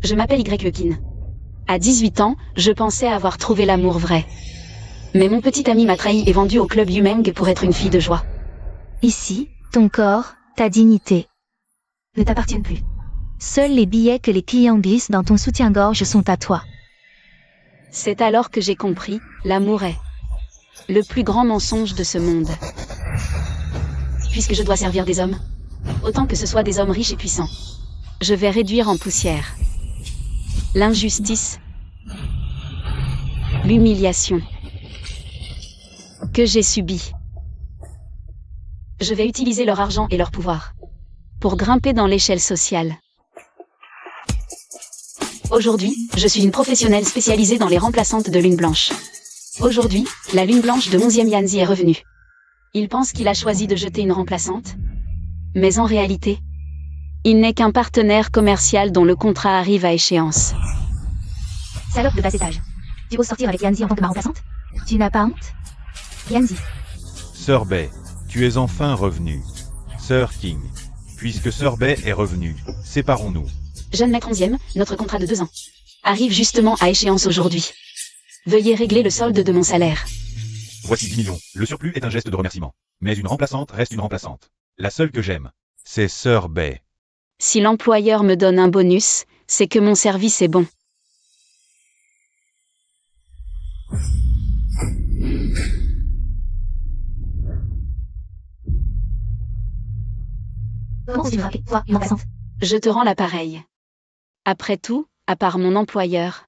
Je m'appelle Y Lekin. À 18 ans, je pensais avoir trouvé l'amour vrai. Mais mon petit ami m'a trahi et vendu au club Yumeng pour être une fille de joie. Ici, ton corps, ta dignité Ne t'appartiennent plus. Seuls les billets que les clients glissent dans ton soutien-gorge sont à toi. C'est alors que j'ai compris, l'amour est le plus grand mensonge de ce monde. Puisque je dois servir des hommes, autant que ce soit des hommes riches et puissants, je vais réduire en poussière l'injustice, l'humiliation que j'ai subie. Je vais utiliser leur argent et leur pouvoir pour grimper dans l'échelle sociale. Aujourd'hui, je suis une professionnelle spécialisée dans les remplaçantes de lune blanche. Aujourd'hui, la lune blanche de 11e Yanzi est revenue. Il pense qu'il a choisi de jeter une remplaçante. Mais en réalité, il n'est qu'un partenaire commercial dont le contrat arrive à échéance. Salope de bas étage. Tu oses sortir avec Yanzi en tant que ma remplaçante? Tu n'as pas honte? Yanzi. Sir Bay, tu es enfin revenu. Sir King. Puisque Sir Bay est revenu, séparons-nous. Jeune maître 11e, notre contrat de 2 ans arrive justement à échéance aujourd'hui. Veuillez régler le solde de mon salaire. Voici 10 millions. Le surplus est un geste de remerciement. Mais une remplaçante reste une remplaçante. La seule que j'aime, c'est Sir Bay. Si l'employeur me donne un bonus, c'est que mon service est bon. Comment oses-tu me frapper, toi, une remplaçante? Je te rends l'appareil. Après tout, à part mon employeur,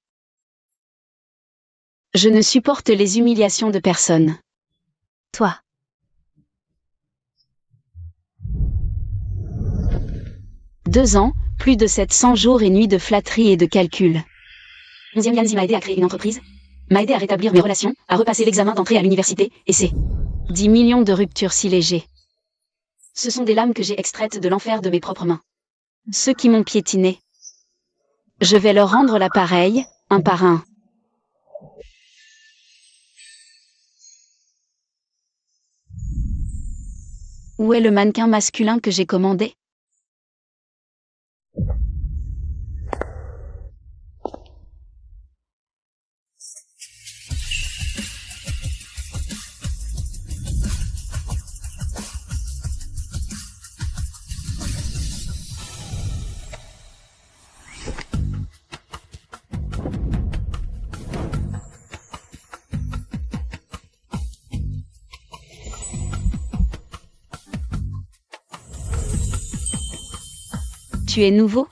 je ne supporte les humiliations de personne. Toi. Deux ans, plus de 700 jours et nuits de flatterie et de calcul. 11e Yanzi m'a aidé à créer une entreprise, m'a aidé à rétablir mes relations, à repasser l'examen d'entrée à l'université, et c'est 10 millions de ruptures si légers. Ce sont des lames que j'ai extraites de l'enfer de mes propres mains. Ceux qui m'ont piétiné, je vais leur rendre l'appareil, un par un. Où est le mannequin masculin que j'ai commandé? Tu es nouveau?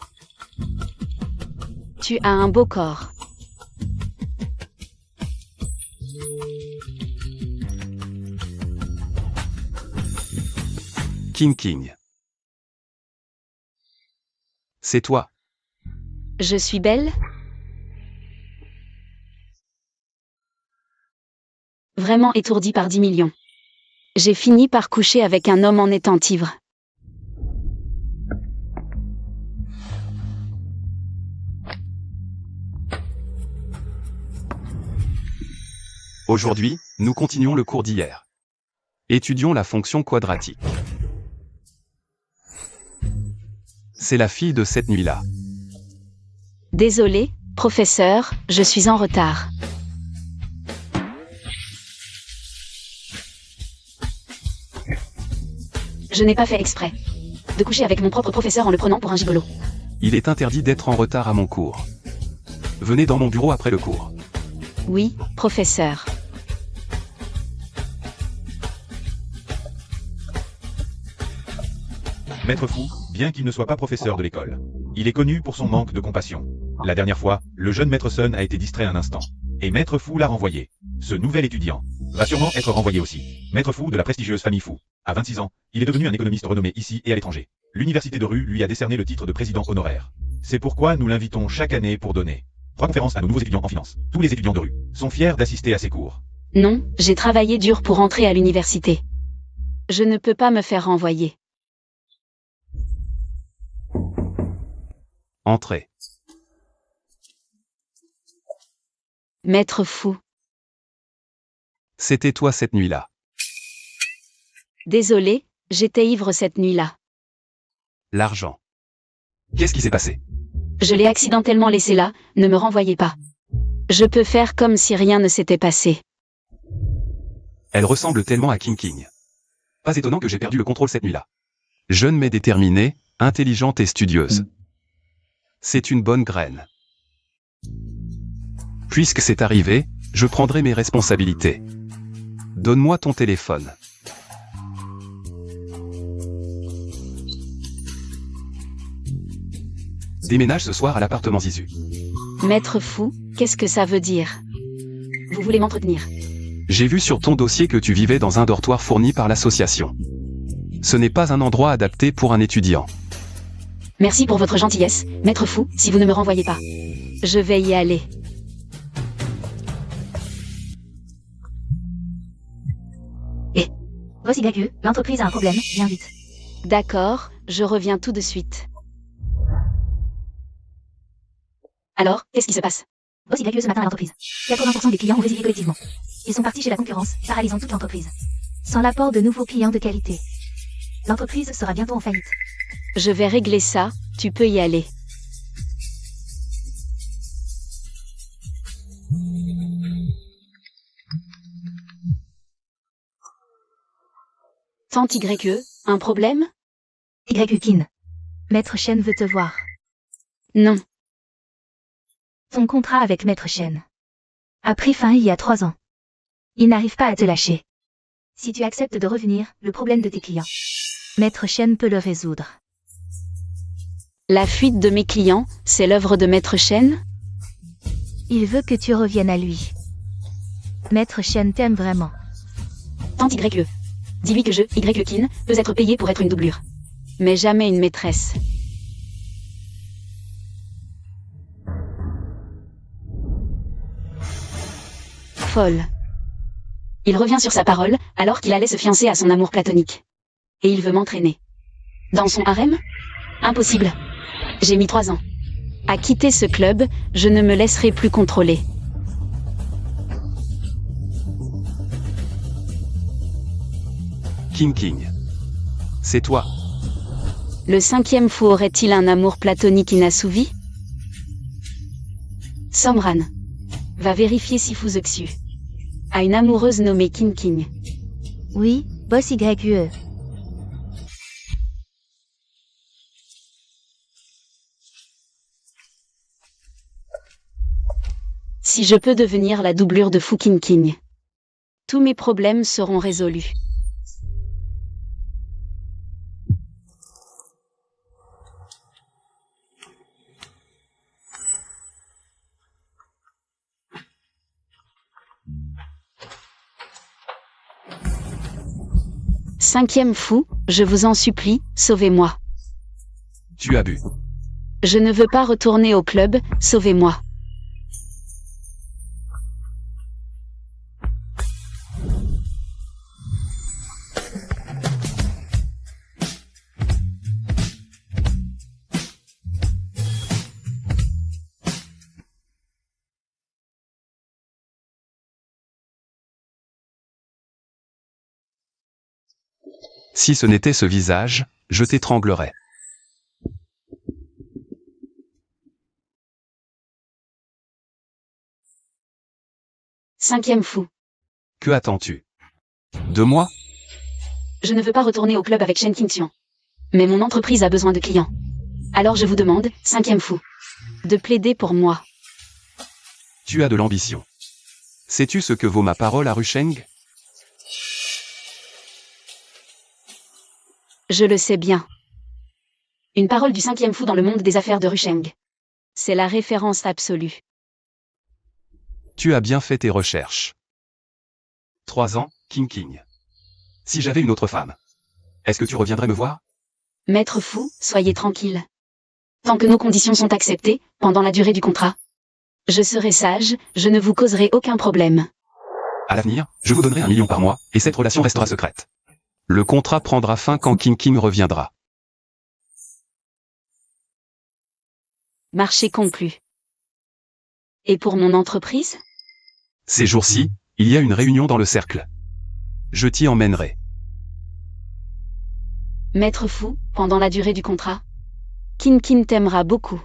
Tu as un beau corps. King. C'est toi. Je suis belle? Vraiment étourdie par 10 millions. J'ai fini par coucher avec un homme en étant ivre. Aujourd'hui, nous continuons le cours d'hier. Étudions la fonction quadratique. C'est la fille de cette nuit-là. Désolé, professeur, je suis en retard. Je n'ai pas fait exprès de coucher avec mon propre professeur en le prenant pour un gigolo. Il est interdit d'être en retard à mon cours. Venez dans mon bureau après le cours. Oui, professeur. Maître Fou, bien qu'il ne soit pas professeur de l'école, il est connu pour son manque de compassion. La dernière fois, le jeune Maître Sun a été distrait un instant. Et Maître Fou l'a renvoyé. Ce nouvel étudiant va sûrement être renvoyé aussi. Maître Fou de la prestigieuse famille Fou. À 26 ans, il est devenu un économiste renommé ici et à l'étranger. L'université de Rue lui a décerné le titre de président honoraire. C'est pourquoi nous l'invitons chaque année pour donner 3 conférences à nos nouveaux étudiants en finance. Tous les étudiants de Rue sont fiers d'assister à ces cours. Non, j'ai travaillé dur pour entrer à l'université. Je ne peux pas me faire renvoyer. Entrez. Maître Fou. C'était toi cette nuit-là. Désolé, j'étais ivre cette nuit-là. L'argent. Qu'est-ce qui s'est passé? Je l'ai accidentellement laissée là, ne me renvoyez pas. Je peux faire comme si rien ne s'était passé. Elle ressemble tellement à King King. Pas étonnant que j'ai perdu le contrôle cette nuit-là. Jeune mais déterminée, intelligente et studieuse. C'est une bonne graine. Puisque c'est arrivé, je prendrai mes responsabilités. Donne-moi ton téléphone. Déménage ce soir à l'appartement Zizu. Maître fou, qu'est-ce que ça veut dire? Vous voulez m'entretenir? J'ai vu sur ton dossier que tu vivais dans un dortoir fourni par l'association. Ce n'est pas un endroit adapté pour un étudiant. Merci pour votre gentillesse, maître fou, si vous ne me renvoyez pas. Je vais y aller. Boss YE, l'entreprise a un problème, viens vite. D'accord, je reviens tout de suite. Alors, qu'est-ce qui se passe? Boss YE ce matin à l'entreprise. 80% des clients ont résilié collectivement. Ils sont partis chez la concurrence, paralysant toute l'entreprise. Sans l'apport de nouveaux clients de qualité. L'entreprise sera bientôt en faillite. Je vais régler ça, tu peux y aller. Tante YE, un problème? YE Kin. Maître Shen veut te voir. Non. Ton contrat avec Maître Shen a pris fin il y a 3 ans. Il n'arrive pas à te lâcher. Si tu acceptes de revenir, le problème de tes clients, Maître Shen peut le résoudre. La fuite de mes clients, c'est l'œuvre de Maître Shen? Il veut que tu reviennes à lui. Maître Shen t'aime vraiment. Tante YE. Dis-lui que YE Kin, peut être payé pour être une doublure. Mais jamais une maîtresse. Folle. Il revient sur sa parole, alors qu'il allait se fiancer à son amour platonique. Et il veut m'entraîner. Dans son harem? Impossible. J'ai mis 3 ans. À quitter ce club, je ne me laisserai plus contrôler. King King. C'est toi. Le 5e fou aurait-il un amour platonique inassouvi? Somran. Va vérifier si Fuzexu a une amoureuse nommée King King. Oui, Boss YE. Si je peux devenir la doublure de Fu King King, tous mes problèmes seront résolus. Cinquième fou, je vous en supplie, sauvez-moi. Tu as bu. Je ne veux pas retourner au club, sauvez-moi. Si ce n'était ce visage, je t'étranglerais. Cinquième fou. Que attends-tu? De moi? Je ne veux pas retourner au club avec Shen Qingxian. Mais mon entreprise a besoin de clients. Alors je vous demande, cinquième fou, de plaider pour moi. Tu as de l'ambition. Sais-tu ce que vaut ma parole à Rusheng? Je le sais bien. Une parole du cinquième fou dans le monde des affaires de Rusheng. C'est la référence absolue. Tu as bien fait tes recherches. 3 ans, King King. Si j'avais une autre femme, est-ce que tu reviendrais me voir? Maître fou, soyez tranquille. Tant que nos conditions sont acceptées, pendant la durée du contrat, je serai sage, je ne vous causerai aucun problème. À l'avenir, je vous donnerai 1 million par mois, et cette relation restera secrète. Le contrat prendra fin quand King King reviendra. Marché conclu. Et pour mon entreprise? Ces jours-ci, il y a une réunion dans le cercle. Je t'y emmènerai. Maître fou, pendant la durée du contrat, King King t'aimera beaucoup.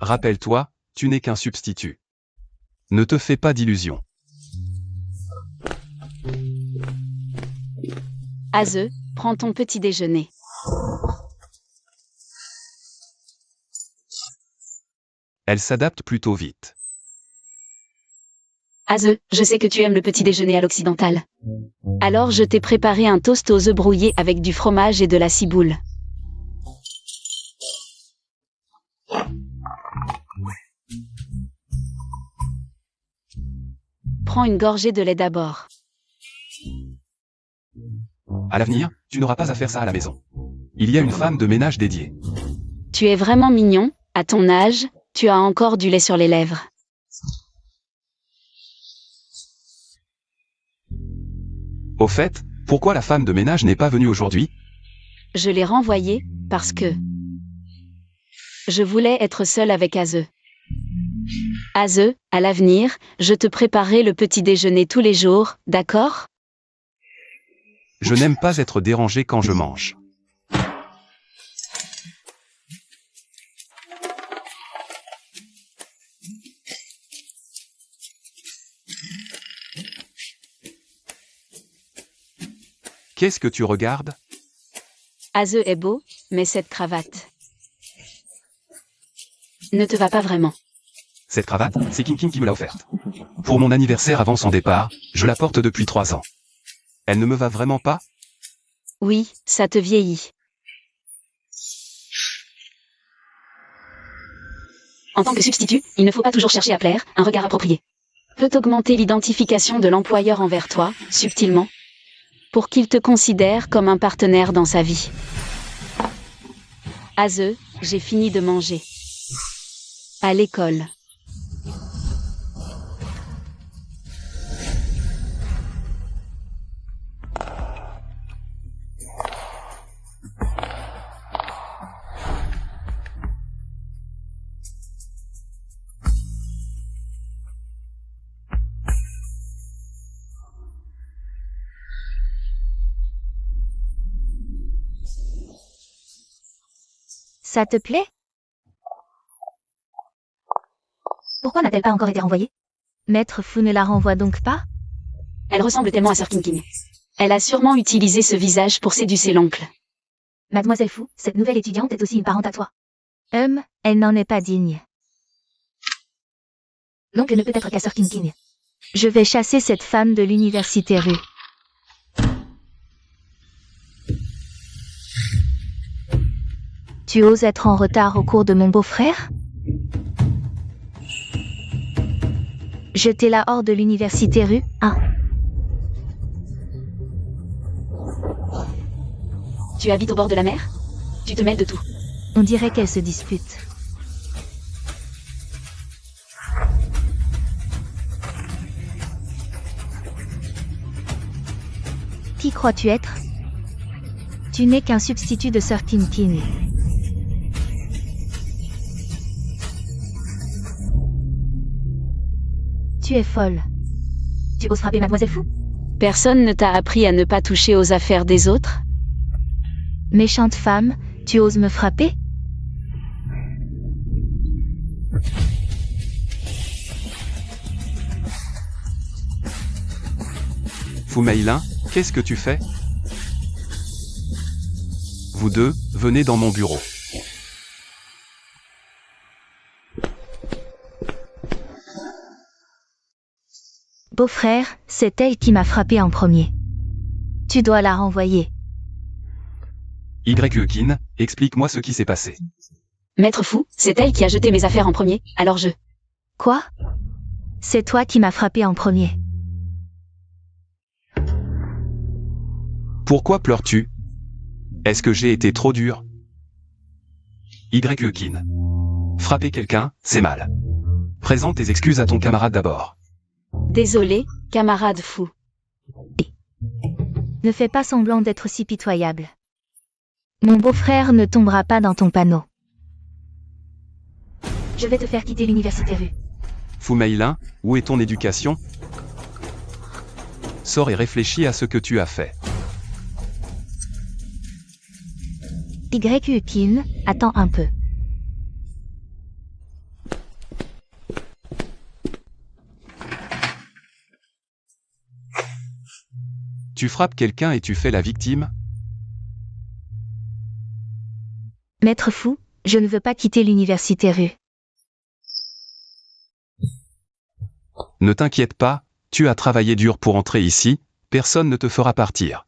Rappelle-toi, tu n'es qu'un substitut. Ne te fais pas d'illusions. Aze, prends ton petit déjeuner. Elle s'adapte plutôt vite. Aze, je sais que tu aimes le petit déjeuner à l'occidental. Alors je t'ai préparé un toast aux œufs brouillés avec du fromage et de la ciboule. Prends une gorgée de lait d'abord. À l'avenir, tu n'auras pas à faire ça à la maison. Il y a une femme de ménage dédiée. Tu es vraiment mignon, à ton âge, tu as encore du lait sur les lèvres. Au fait, pourquoi la femme de ménage n'est pas venue aujourd'hui? Je l'ai renvoyée, parce que... je voulais être seule avec Aze. Aze, à l'avenir, je te préparerai le petit déjeuner tous les jours, d'accord? Je n'aime pas être dérangé quand je mange. Qu'est-ce que tu regardes? Aze est beau, mais cette cravate ne te va pas vraiment. Cette cravate, c'est King King qui me l'a offerte. Pour mon anniversaire avant son départ, je la porte depuis 3 ans. Elle ne me va vraiment pas? Oui, ça te vieillit. En tant que substitut, il ne faut pas toujours chercher à plaire, un regard approprié peut augmenter l'identification de l'employeur envers toi, subtilement, pour qu'il te considère comme un partenaire dans sa vie. Aze, j'ai fini de manger. À l'école. Ça te plaît? Pourquoi n'a-t-elle pas encore été renvoyée? Maître Fu ne la renvoie donc pas? Elle ressemble tellement à Sir King King. Elle a sûrement utilisé ce visage pour séduire l'oncle. Mademoiselle Fu, cette nouvelle étudiante est aussi une parente à toi. Elle n'en est pas digne. L'oncle ne peut être qu'à Sir King King. Je vais chasser cette femme de l'université rue. Tu oses être en retard au cours de mon beau-frère? Jetez-la hors de l'université rue 1. Tu habites au bord de la mer? Tu te mêles de tout. On dirait qu'elle se dispute. Qui crois-tu être? Tu n'es qu'un substitut de Sir King King. Tu es folle. Tu oses frapper Mademoiselle Fu? Personne ne t'a appris à ne pas toucher aux affaires des autres? Méchante femme, tu oses me frapper? Fu Meilin, qu'est-ce que tu fais? Vous deux, venez dans mon bureau. Beau-frère, c'est elle qui m'a frappé en premier. Tu dois la renvoyer. Yukin, explique-moi ce qui s'est passé. Maître Fu, c'est elle qui a jeté mes affaires en premier, alors je... Quoi? C'est toi qui m'as frappé en premier. Pourquoi pleures-tu? Est-ce que j'ai été trop dur? Yukin. Frapper quelqu'un, c'est mal. Présente tes excuses à ton camarade d'abord. Désolé, camarade Fu. Ne fais pas semblant d'être si pitoyable. Mon beau-frère ne tombera pas dans ton panneau. Je vais te faire quitter l'université rue. Fu Meilin, où est ton éducation? Sors et réfléchis à ce que tu as fait. Yukin, attends un peu. Tu frappes quelqu'un et tu fais la victime? Maître Fu, je ne veux pas quitter l'université rue. Ne t'inquiète pas, tu as travaillé dur pour entrer ici, personne ne te fera partir.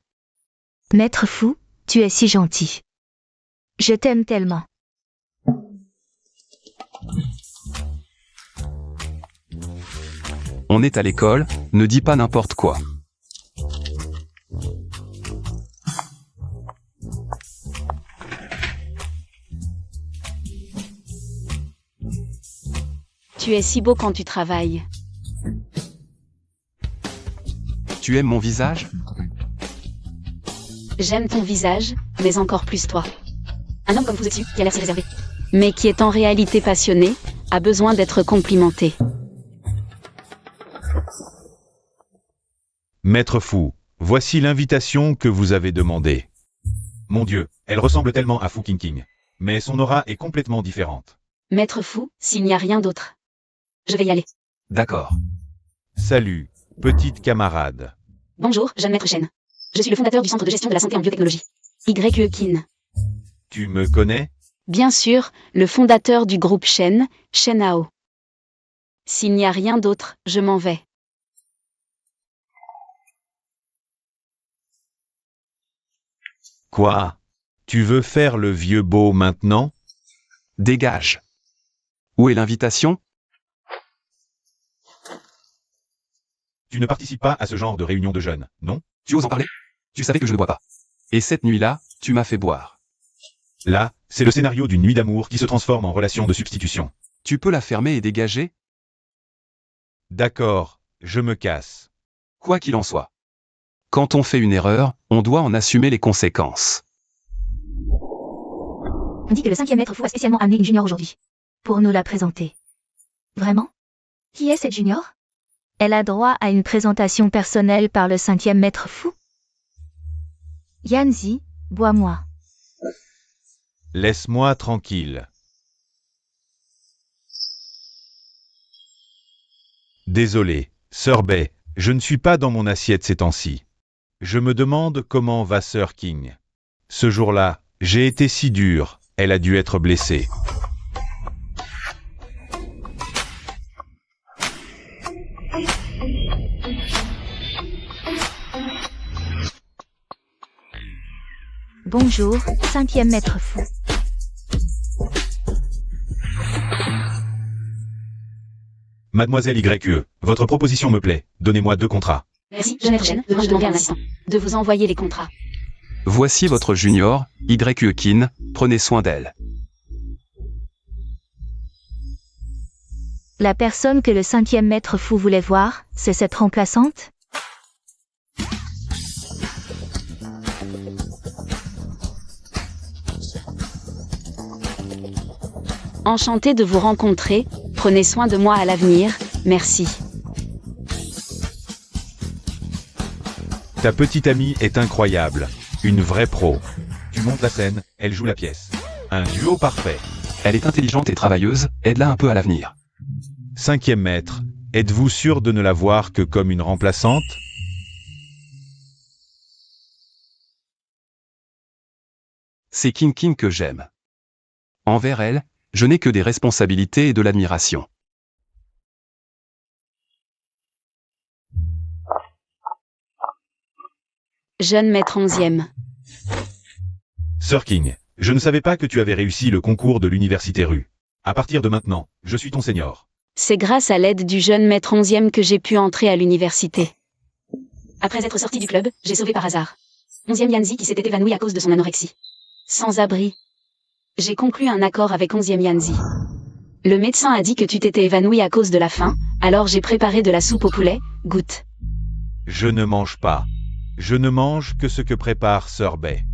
Maître Fu, tu es si gentil. Je t'aime tellement. On est à l'école, ne dis pas n'importe quoi. Tu es si beau quand tu travailles. Tu aimes mon visage? J'aime ton visage, mais encore plus toi. Un homme comme vous dessus, qui a l'air si réservé. Mais qui est en réalité passionné, a besoin d'être complimenté. Maître Fu, voici l'invitation que vous avez demandée. Mon Dieu, elle ressemble tellement à Fu Qingqing. Mais son aura est complètement différente. Maître Fu, s'il n'y a rien d'autre. Je vais y aller. D'accord. Salut, petite camarade. Bonjour, jeune maître Shen. Je suis le fondateur du Centre de gestion de la santé en biotechnologie. YE Kin. Tu me connais? Bien sûr, le fondateur du groupe Shen, Shen Hao. S'il n'y a rien d'autre, je m'en vais. Quoi? Tu veux faire le vieux beau maintenant? Dégage. Où est l'invitation? Tu ne participes pas à ce genre de réunion de jeunes, non? Tu oses en parler? Tu savais que je ne bois pas. Et cette nuit-là, tu m'as fait boire. Là, c'est le scénario d'une nuit d'amour qui se transforme en relation de substitution. Tu peux la fermer et dégager? D'accord, je me casse. Quoi qu'il en soit. Quand on fait une erreur, on doit en assumer les conséquences. On dit que le 5e maître Fu a spécialement amené une junior aujourd'hui. Pour nous la présenter. Vraiment? Qui est cette junior? Elle a droit à une présentation personnelle par le 5e maître Fu. Yanzi, bois-moi. Laisse-moi tranquille. Désolé, Sir Bay, je ne suis pas dans mon assiette ces temps-ci. Je me demande comment va Sir King. Ce jour-là, j'ai été si dur, elle a dû être blessée. Bonjour, 5e maître Fu. Mademoiselle YE, votre proposition me plaît, donnez-moi 2 contrats. Merci, jeune maître Shen. Je demander un instant. De vous envoyer les contrats. Voici votre junior, YE Kin, prenez soin d'elle. La personne que le 5e maître Fu voulait voir, c'est cette remplaçante? Enchanté de vous rencontrer, prenez soin de moi à l'avenir, merci. Ta petite amie est incroyable, une vraie pro. Tu montes la scène, elle joue la pièce. Un duo parfait. Elle est intelligente et travailleuse, aide-la un peu à l'avenir. 5e maître, êtes-vous sûr de ne la voir que comme une remplaçante? C'est King King que j'aime. Envers elle, je n'ai que des responsabilités et de l'admiration. Jeune maître 11e. Sir King, je ne savais pas que tu avais réussi le concours de l'université rue. À partir de maintenant, je suis ton senior. C'est grâce à l'aide du jeune maître 11e que j'ai pu entrer à l'université. Après être sorti du club, j'ai sauvé par hasard 11e Yanzi qui s'était évanoui à cause de son anorexie. Sans abri. J'ai conclu un accord avec 11e Yanzi. Le médecin a dit que tu t'étais évanoui à cause de la faim, alors j'ai préparé de la soupe au poulet, goûte. Je ne mange pas. Je ne mange que ce que prépare Sir Bay.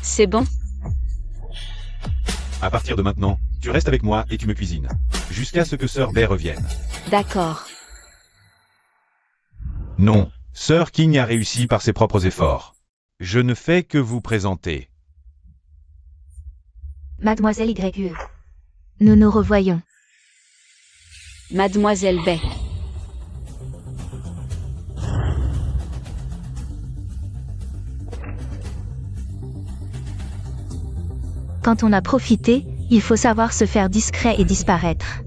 C'est bon? À partir de maintenant, tu restes avec moi et tu me cuisines. Jusqu'à ce que Sir Bay revienne. D'accord. Non, Sir King a réussi par ses propres efforts. Je ne fais que vous présenter. Mademoiselle YE. Nous nous revoyons. Mademoiselle Bay. Quand on a profité, il faut savoir se faire discret et disparaître.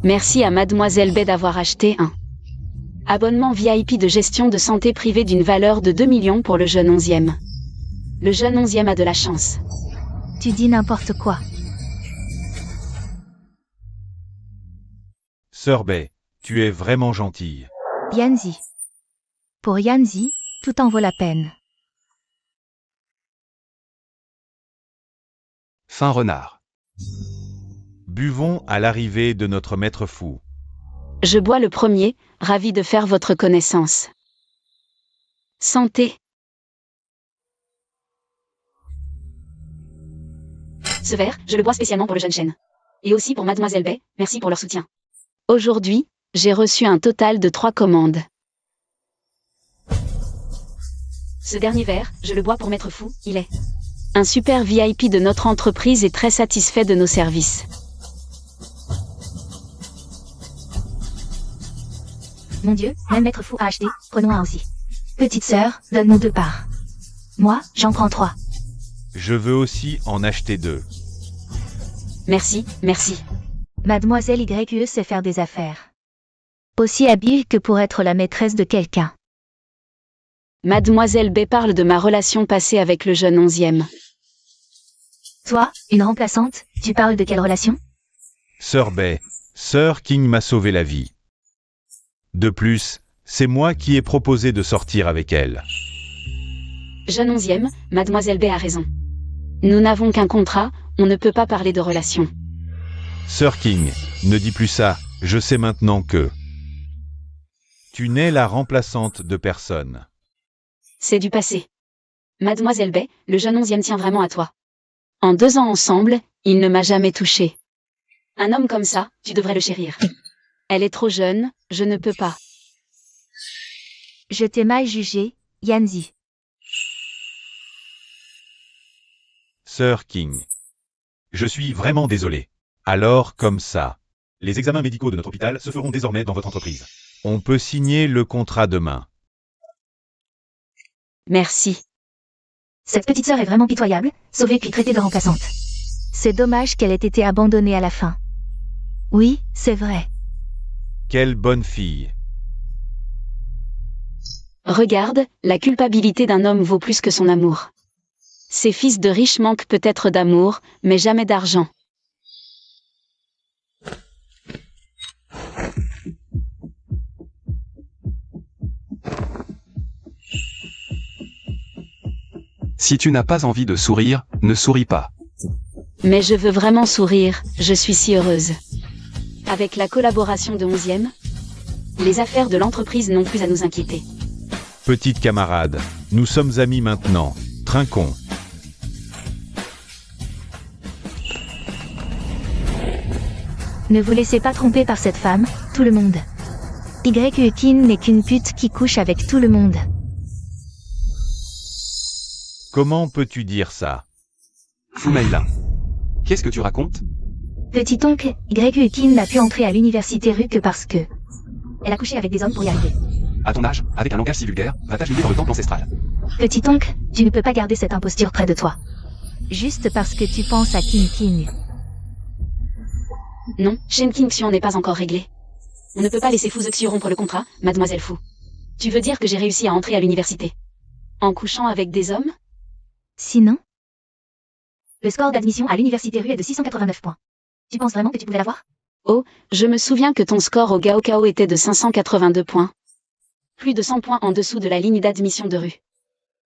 Merci à Mademoiselle Bay d'avoir acheté un abonnement VIP de gestion de santé privée d'une valeur de 2 millions pour le jeune 11e. Le jeune 11e a de la chance. Tu dis n'importe quoi. Sœur Bay, tu es vraiment gentille. Yanzi. Pour Yanzi, tout en vaut la peine. Fin renard. Buvons à l'arrivée de notre maître fou. Je bois le premier, ravi de faire votre connaissance. Santé. Ce verre, je le bois spécialement pour le jeune chêne. Et aussi pour Mademoiselle Bay, merci pour leur soutien. Aujourd'hui, j'ai reçu un total de 3 commandes. Ce dernier verre, je le bois pour Maître Fou, il est un super VIP de notre entreprise et très satisfait de nos services. Mon Dieu, même Maître Fou a acheté, prenons un aussi. Petite sœur, donne-nous 2 parts. Moi, j'en prends 3. Je veux aussi en acheter 2. Merci, merci. Mademoiselle YE sait faire des affaires. Aussi habile que pour être la maîtresse de quelqu'un. Mademoiselle B parle de ma relation passée avec le jeune 11e. Toi, une remplaçante, tu parles de quelle relation? Sœur Bay, Sœur King m'a sauvé la vie. De plus, c'est moi qui ai proposé de sortir avec elle. Jeune 11e, Mademoiselle B a raison. Nous n'avons qu'un contrat, on ne peut pas parler de relation. Sœur King, ne dis plus ça, je sais maintenant que tu n'es la remplaçante de personne. C'est du passé. Mademoiselle B, le jeune 11e tient vraiment à toi. En 2 ans ensemble, il ne m'a jamais touché. Un homme comme ça, tu devrais le chérir. Elle est trop jeune, je ne peux pas. Je t'ai mal jugé, Yanzi. Sœur King. Je suis vraiment désolé. Alors comme ça. Les examens médicaux de notre hôpital se feront désormais dans votre entreprise. On peut signer le contrat demain. Merci. Cette petite sœur est vraiment pitoyable, sauvée puis traitée de remplaçante. C'est dommage qu'elle ait été abandonnée à la fin. Oui, c'est vrai. Quelle bonne fille. Regarde, la culpabilité d'un homme vaut plus que son amour. Ces fils de riches manquent peut-être d'amour, mais jamais d'argent. Si tu n'as pas envie de sourire, ne souris pas. Mais je veux vraiment sourire, je suis si heureuse. Avec la collaboration de 11e, les affaires de l'entreprise n'ont plus à nous inquiéter. Petite camarade, nous sommes amis maintenant. Trinquons. Ne vous laissez pas tromper par cette femme, tout le monde. YE n'est qu'une pute qui couche avec tout le monde. Comment peux-tu dire ça? Foumaïla. Qu'est-ce que tu racontes? Petit oncle, YE n'a pu entrer à l'université rue que parce que elle a couché avec des hommes pour y arriver. À ton âge, avec un langage si vulgaire, va t'agenouiller dans le temple ancestral. Petit oncle, tu ne peux pas garder cette imposture près de toi. Juste parce que tu penses à King. Non, Shen Xion n'est pas encore réglé. On ne peut pas laisser Fu Zexu rompre le contrat, Mademoiselle Fu. Tu veux dire que j'ai réussi à entrer à l'université en couchant avec des hommes? Sinon, le score d'admission à l'université rue est de 689 points. Tu penses vraiment que tu pouvais l'avoir? Oh, je me souviens que ton score au Gaokao était de 582 points. Plus de 100 points en dessous de la ligne d'admission de rue.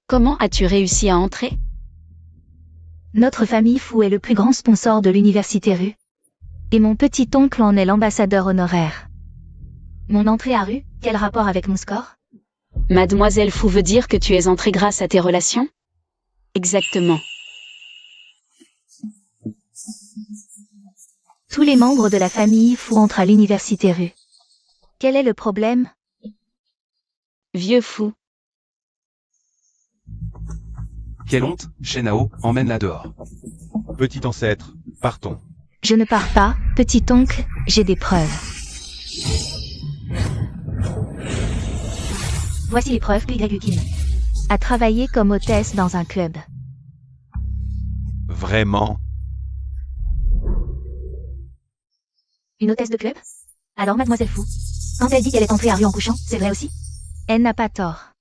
Comment as-tu réussi à entrer? Notre famille Fu est le plus grand sponsor de l'université rue. Et mon petit oncle en est l'ambassadeur honoraire. Mon entrée à rue, quel rapport avec mon score? Mademoiselle Fu veut dire que tu es entrée grâce à tes relations? Exactement. Tous les membres de la famille Fu entrent à l'université rue. Quel est le problème? Vieux fou. Quelle honte, Shenao, emmène-la dehors. Petit ancêtre, partons. Je ne pars pas, petit oncle, j'ai des preuves. Voici les preuves que Yukin a travaillé comme hôtesse dans un club. Vraiment? Une hôtesse de club? Alors mademoiselle Fou, quand elle dit qu'elle est entrée à rue en couchant, c'est vrai aussi? Elle n'a pas tort.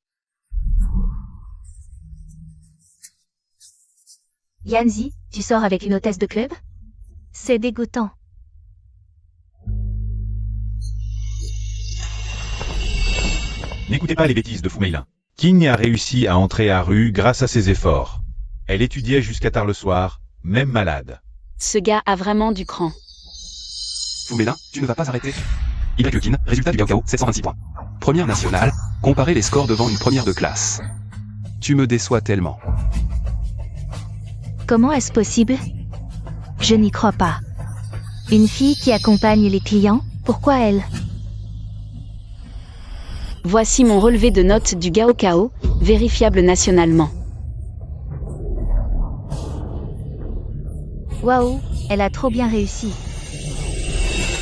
Yanzi, tu sors avec une hôtesse de club? C'est dégoûtant. N'écoutez pas les bêtises de Fumeilin. King a réussi à entrer à rue grâce à ses efforts. Elle étudiait jusqu'à tard le soir, même malade. Ce gars a vraiment du cran. Fumelin, tu ne vas pas arrêter. Yukin, résultat du Gaokao, 726 points. Première nationale, comparez les scores devant une première de classe. Tu me déçois tellement. Comment est-ce possible? Je n'y crois pas. Une fille qui accompagne les clients, pourquoi elle? Voici mon relevé de notes du Gaokao, vérifiable nationalement. Waouh, elle a trop bien réussi.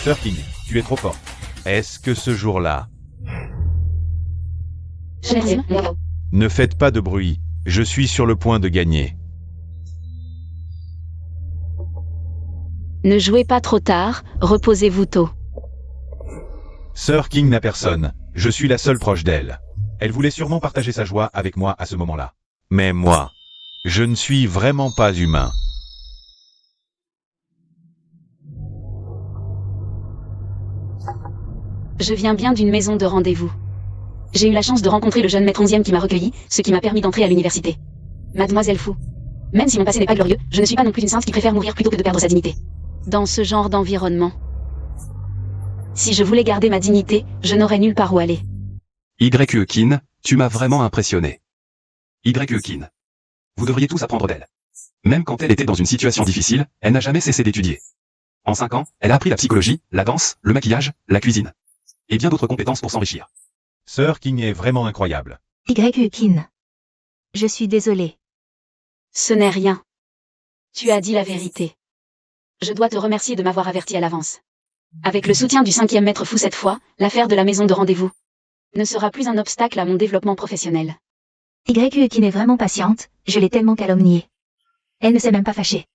Sir King, tu es trop fort. Est-ce que ce jour-là... Ne faites pas de bruit, je suis sur le point de gagner. Ne jouez pas trop tard, reposez-vous tôt. Sir King n'a personne, je suis la seule proche d'elle. Elle voulait sûrement partager sa joie avec moi à ce moment-là. Mais moi, je ne suis vraiment pas humain. Je viens bien d'une maison de rendez-vous. J'ai eu la chance de rencontrer le jeune maître 11e qui m'a recueilli, ce qui m'a permis d'entrer à l'université. Mademoiselle Fou. Même si mon passé n'est pas glorieux, je ne suis pas non plus une sainte qui préfère mourir plutôt que de perdre sa dignité. Dans ce genre d'environnement. Si je voulais garder ma dignité, je n'aurais nulle part où aller. Yukin, tu m'as vraiment impressionné. Yukin. Vous devriez tous apprendre d'elle. Même quand elle était dans une situation difficile, elle n'a jamais cessé d'étudier. En 5 ans, elle a appris la psychologie, la danse, le maquillage, la cuisine. Et bien d'autres compétences pour s'enrichir. Sir King est vraiment incroyable. Yukin. Je suis désolée. Ce n'est rien. Tu as dit la vérité. Je dois te remercier de m'avoir averti à l'avance. Avec le soutien du 5e maître Fou cette fois, l'affaire de la maison de rendez-vous ne sera plus un obstacle à mon développement professionnel. Yukin est vraiment patiente, je l'ai tellement calomniée. Elle ne s'est même pas fâchée.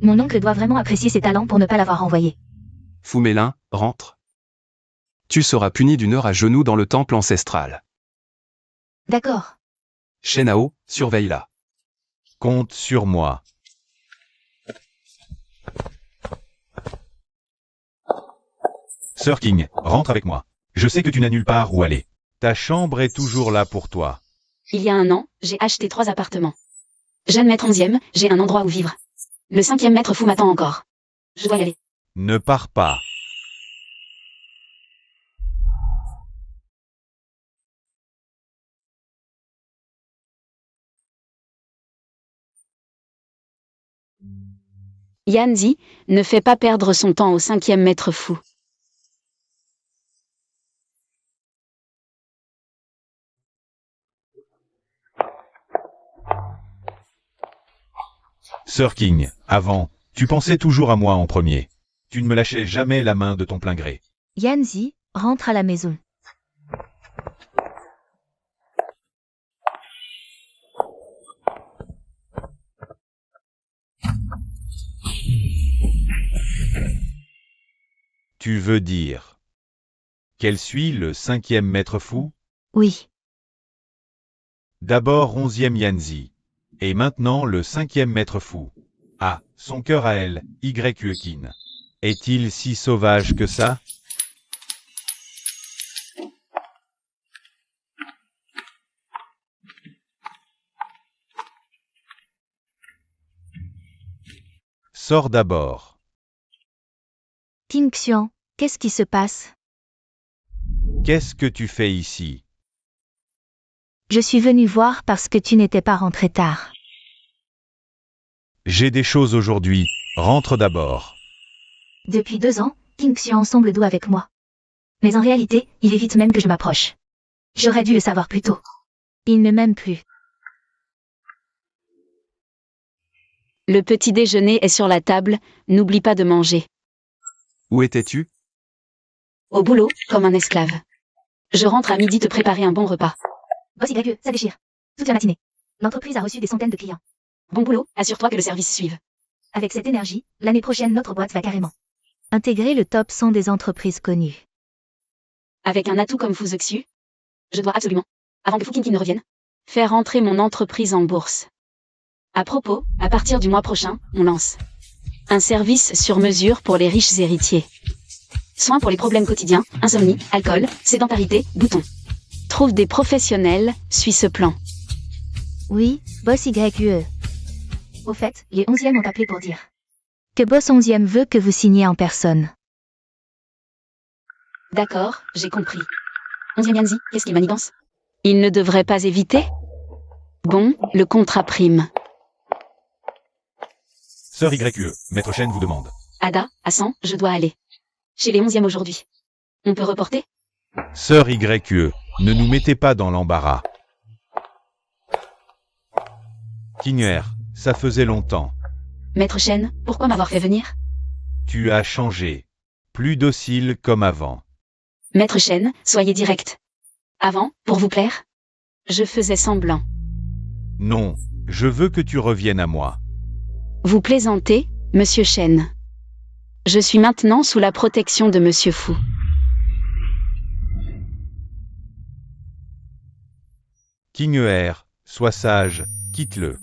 Mon oncle doit vraiment apprécier ses talents pour ne pas l'avoir renvoyée. Fumelin, rentre. Tu seras puni d'une heure à genoux dans le temple ancestral. D'accord. Shenao, surveille-la. Compte sur moi. Sir King, rentre avec moi. Je sais que tu n'as nulle part où aller. Ta chambre est toujours là pour toi. Il y a 1 an, j'ai acheté 3 appartements. Jeune maître 11e, j'ai un endroit où vivre. Le 5e maître Fou m'attend encore. Je dois y aller. Ne pars pas. Yanzi, ne fais pas perdre son temps au 5e maître Fou. Sir King, avant, tu pensais toujours à moi en premier. Tu ne me lâchais jamais la main de ton plein gré. Yanzi, rentre à la maison. Tu veux dire qu'elle suit le 5e maître Fou? Oui. D'abord 11e Yanzi. Et maintenant le 5e maître Fou. Ah, son cœur à elle, Yukin. Est-il si sauvage que ça? Sors d'abord. Ting Xian, qu'est-ce qui se passe? Qu'est-ce que tu fais ici? Je suis venue voir parce que tu n'étais pas rentré tard. J'ai des choses aujourd'hui, rentre d'abord. Depuis 2 ans, Ting Xian semble doux avec moi. Mais en réalité, il évite même que je m'approche. J'aurais dû le savoir plus tôt. Il ne m'aime plus. Le petit déjeuner est sur la table, n'oublie pas de manger. Où étais-tu? Au boulot, comme un esclave. Je rentre à midi te préparer un bon repas. Boss YE, ça déchire. Toute la matinée. L'entreprise a reçu des centaines de clients. Bon boulot, assure-toi que le service suive. Avec cette énergie, l'année prochaine notre boîte va carrément intégrer le top 100 des entreprises connues. Avec un atout comme Fuzexu, je dois absolument, avant que Fukinki ne revienne, faire entrer mon entreprise en bourse. À propos, à partir du mois prochain, on lance un service sur mesure pour les riches héritiers. Soins pour les problèmes quotidiens, insomnie, alcool, sédentarité, boutons. Trouve des professionnels, suis ce plan. Oui, Boss YE. Au fait, les 11e ont appelé pour dire que Boss 11e veut que vous signiez en personne. D'accord, j'ai compris. 11e Yanzi, qu'est-ce qu'il manigance? Il ne devrait pas éviter? Bon, le contrat prime. Sœur YE, Maître Chen vous demande. Ada, à 100, je dois aller. Chez les 11e aujourd'hui. On peut reporter? Sœur YE, ne nous mettez pas dans l'embarras. King ça faisait longtemps. Maître Chen, pourquoi m'avoir fait venir? Tu as changé. Plus docile comme avant. Maître Chen, soyez direct. Avant, pour vous plaire? Je faisais semblant. Non, je veux que tu reviennes à moi. Vous plaisantez, Monsieur Chen. Je suis maintenant sous la protection de Monsieur Fu. King sois sage, quitte-le.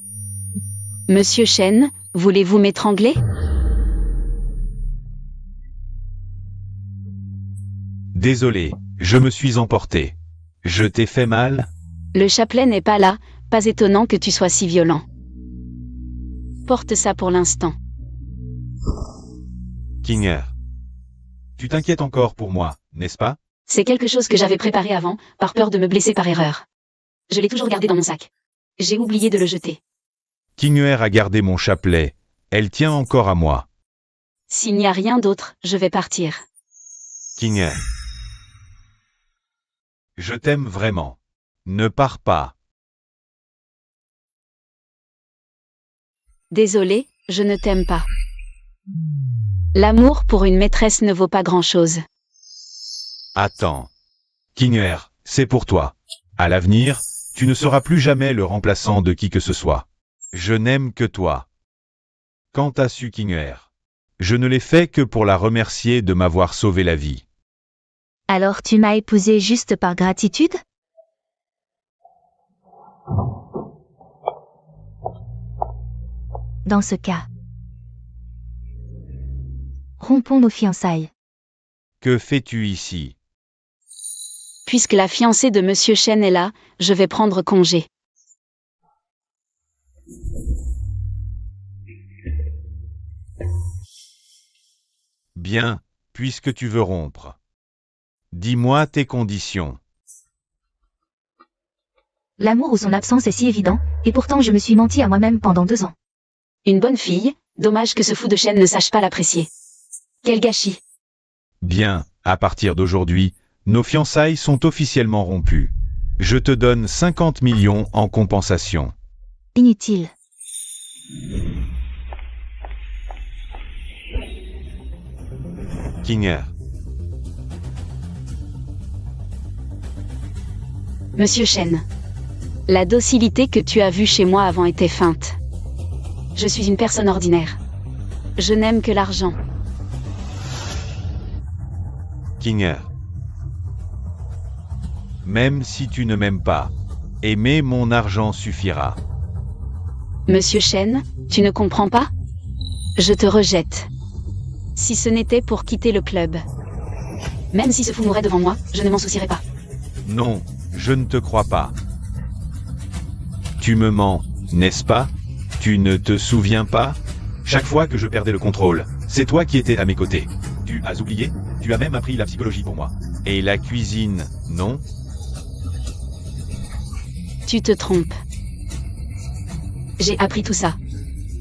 Monsieur Chen, voulez-vous m'étrangler? Désolé, je me suis emporté. Je t'ai fait mal? Le chapelet n'est pas là, pas étonnant que tu sois si violent. Porte ça pour l'instant. King tu t'inquiètes encore pour moi, n'est-ce pas? C'est quelque chose que j'avais préparé avant, par peur de me blesser par erreur. Je l'ai toujours gardé dans mon sac. J'ai oublié de le jeter. King a gardé mon chapelet. Elle tient encore à moi. S'il n'y a rien d'autre, je vais partir. King je t'aime vraiment. Ne pars pas. Désolé, je ne t'aime pas. L'amour pour une maîtresse ne vaut pas grand-chose. Attends. King c'est pour toi. À l'avenir, tu ne seras plus jamais le remplaçant de qui que ce soit. Je n'aime que toi. Quant à Su King je ne l'ai fait que pour la remercier de m'avoir sauvé la vie. Alors tu m'as épousé juste par gratitude? Dans ce cas, rompons nos fiançailles. Que fais-tu ici? Puisque la fiancée de Monsieur Chen est là, je vais prendre congé. Bien, puisque tu veux rompre. Dis-moi tes conditions. L'amour ou son absence est si évident, et pourtant je me suis menti à moi-même pendant 2 ans. Une bonne fille, dommage que ce fou de Chen ne sache pas l'apprécier. Quel gâchis. Bien, à partir d'aujourd'hui, nos fiançailles sont officiellement rompues. Je te donne 50 millions en compensation. Inutile. King Monsieur Chen. La docilité que tu as vue chez moi avant était feinte. Je suis une personne ordinaire. Je n'aime que l'argent. King même si tu ne m'aimes pas, aimer mon argent suffira. Monsieur Chen, tu ne comprends pas? Je te rejette. Si ce n'était pour quitter le club. Même si ce fou mourait devant moi, je ne m'en soucierais pas. Non, je ne te crois pas. Tu me mens, n'est-ce pas? Tu ne te souviens pas? Chaque fois que je perdais le contrôle, c'est toi qui étais à mes côtés. Tu as oublié? Tu as même appris la psychologie pour moi. Et la cuisine, non? Tu te trompes. J'ai appris tout ça.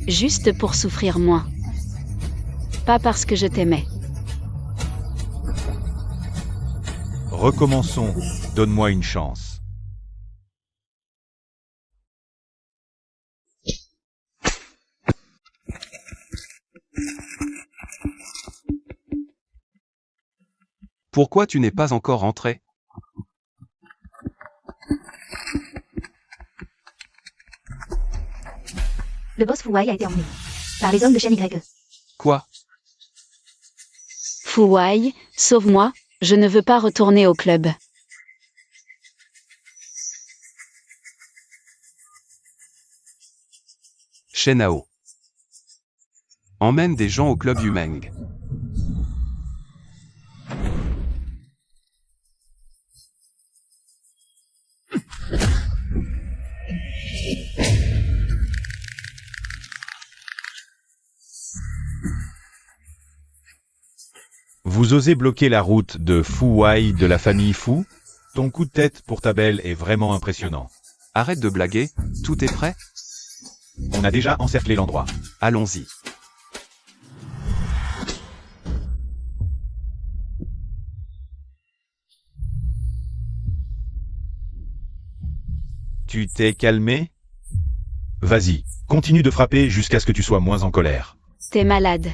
Juste pour souffrir moins. Pas parce que je t'aimais. Recommençons, donne-moi une chance. Pourquoi tu n'es pas encore rentré? Le boss Fu Wei a été emmené par les hommes de Shen YE. Quoi? Fu Wei, sauve-moi, je ne veux pas retourner au club. Shen Hao. Emmène des gens au club Yumeng. Vous osez bloquer la route de Fu Wei de la famille Fu? Ton coup de tête pour ta belle est vraiment impressionnant. Arrête de blaguer, tout est prêt? On a déjà encerclé l'endroit. Allons-y. Tu t'es calmé? Vas-y, continue de frapper jusqu'à ce que tu sois moins en colère. T'es malade.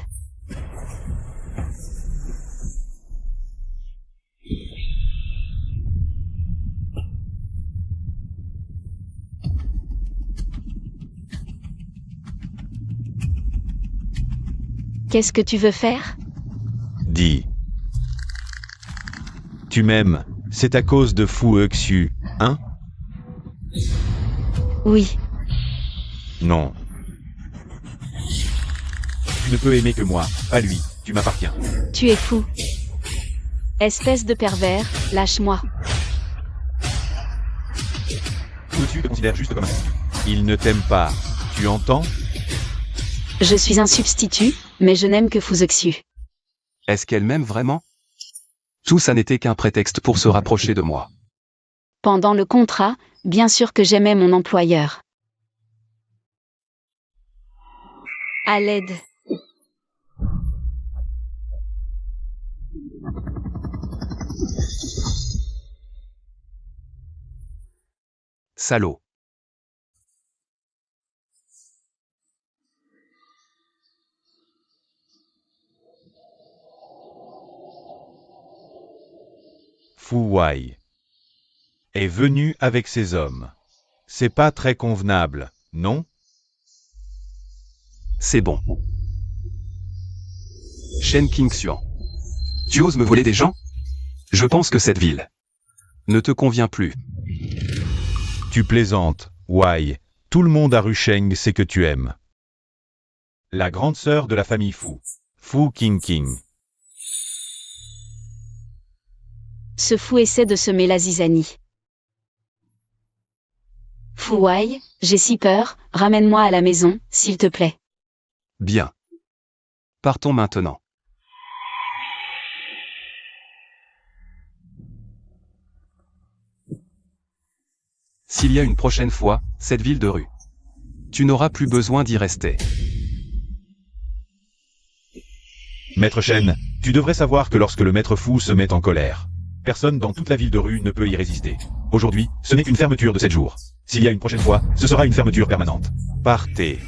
Qu'est-ce que tu veux faire? Dis. Tu m'aimes, c'est à cause de Fu Xiu, hein? Oui. Non. Tu ne peux aimer que moi, pas lui, tu m'appartiens. Tu es fou. Espèce de pervers, lâche-moi. Fu Xiu te considère juste comme un... Il ne t'aime pas, tu entends? Je suis un substitut, mais je n'aime que Fu Xiu. Est-ce qu'elle m'aime vraiment? Tout ça n'était qu'un prétexte pour se rapprocher de moi. Pendant le contrat, bien sûr que j'aimais mon employeur. À l'aide. Salaud. Fu Wei est venu avec ses hommes. C'est pas très convenable, non? C'est bon. Shen Qingxuan. Tu oses me voler des gens? Je pense que cette ville ne te convient plus. Tu plaisantes, Wei. Tout le monde à Rusheng sait que tu aimes. La grande sœur de la famille Fu. Fu Qingqing. Ce fou essaie de semer la zizanie. Fu Wei, j'ai si peur, ramène-moi à la maison, s'il te plaît. Bien. Partons maintenant. S'il y a une prochaine fois, cette ville de rue, tu n'auras plus besoin d'y rester. Maître Shen, tu devrais savoir que lorsque le maître Fu se met en colère, personne dans toute la ville de rue ne peut y résister. Aujourd'hui, ce n'est qu'une fermeture de 7 jours. S'il y a une prochaine fois, ce sera une fermeture permanente. Partez.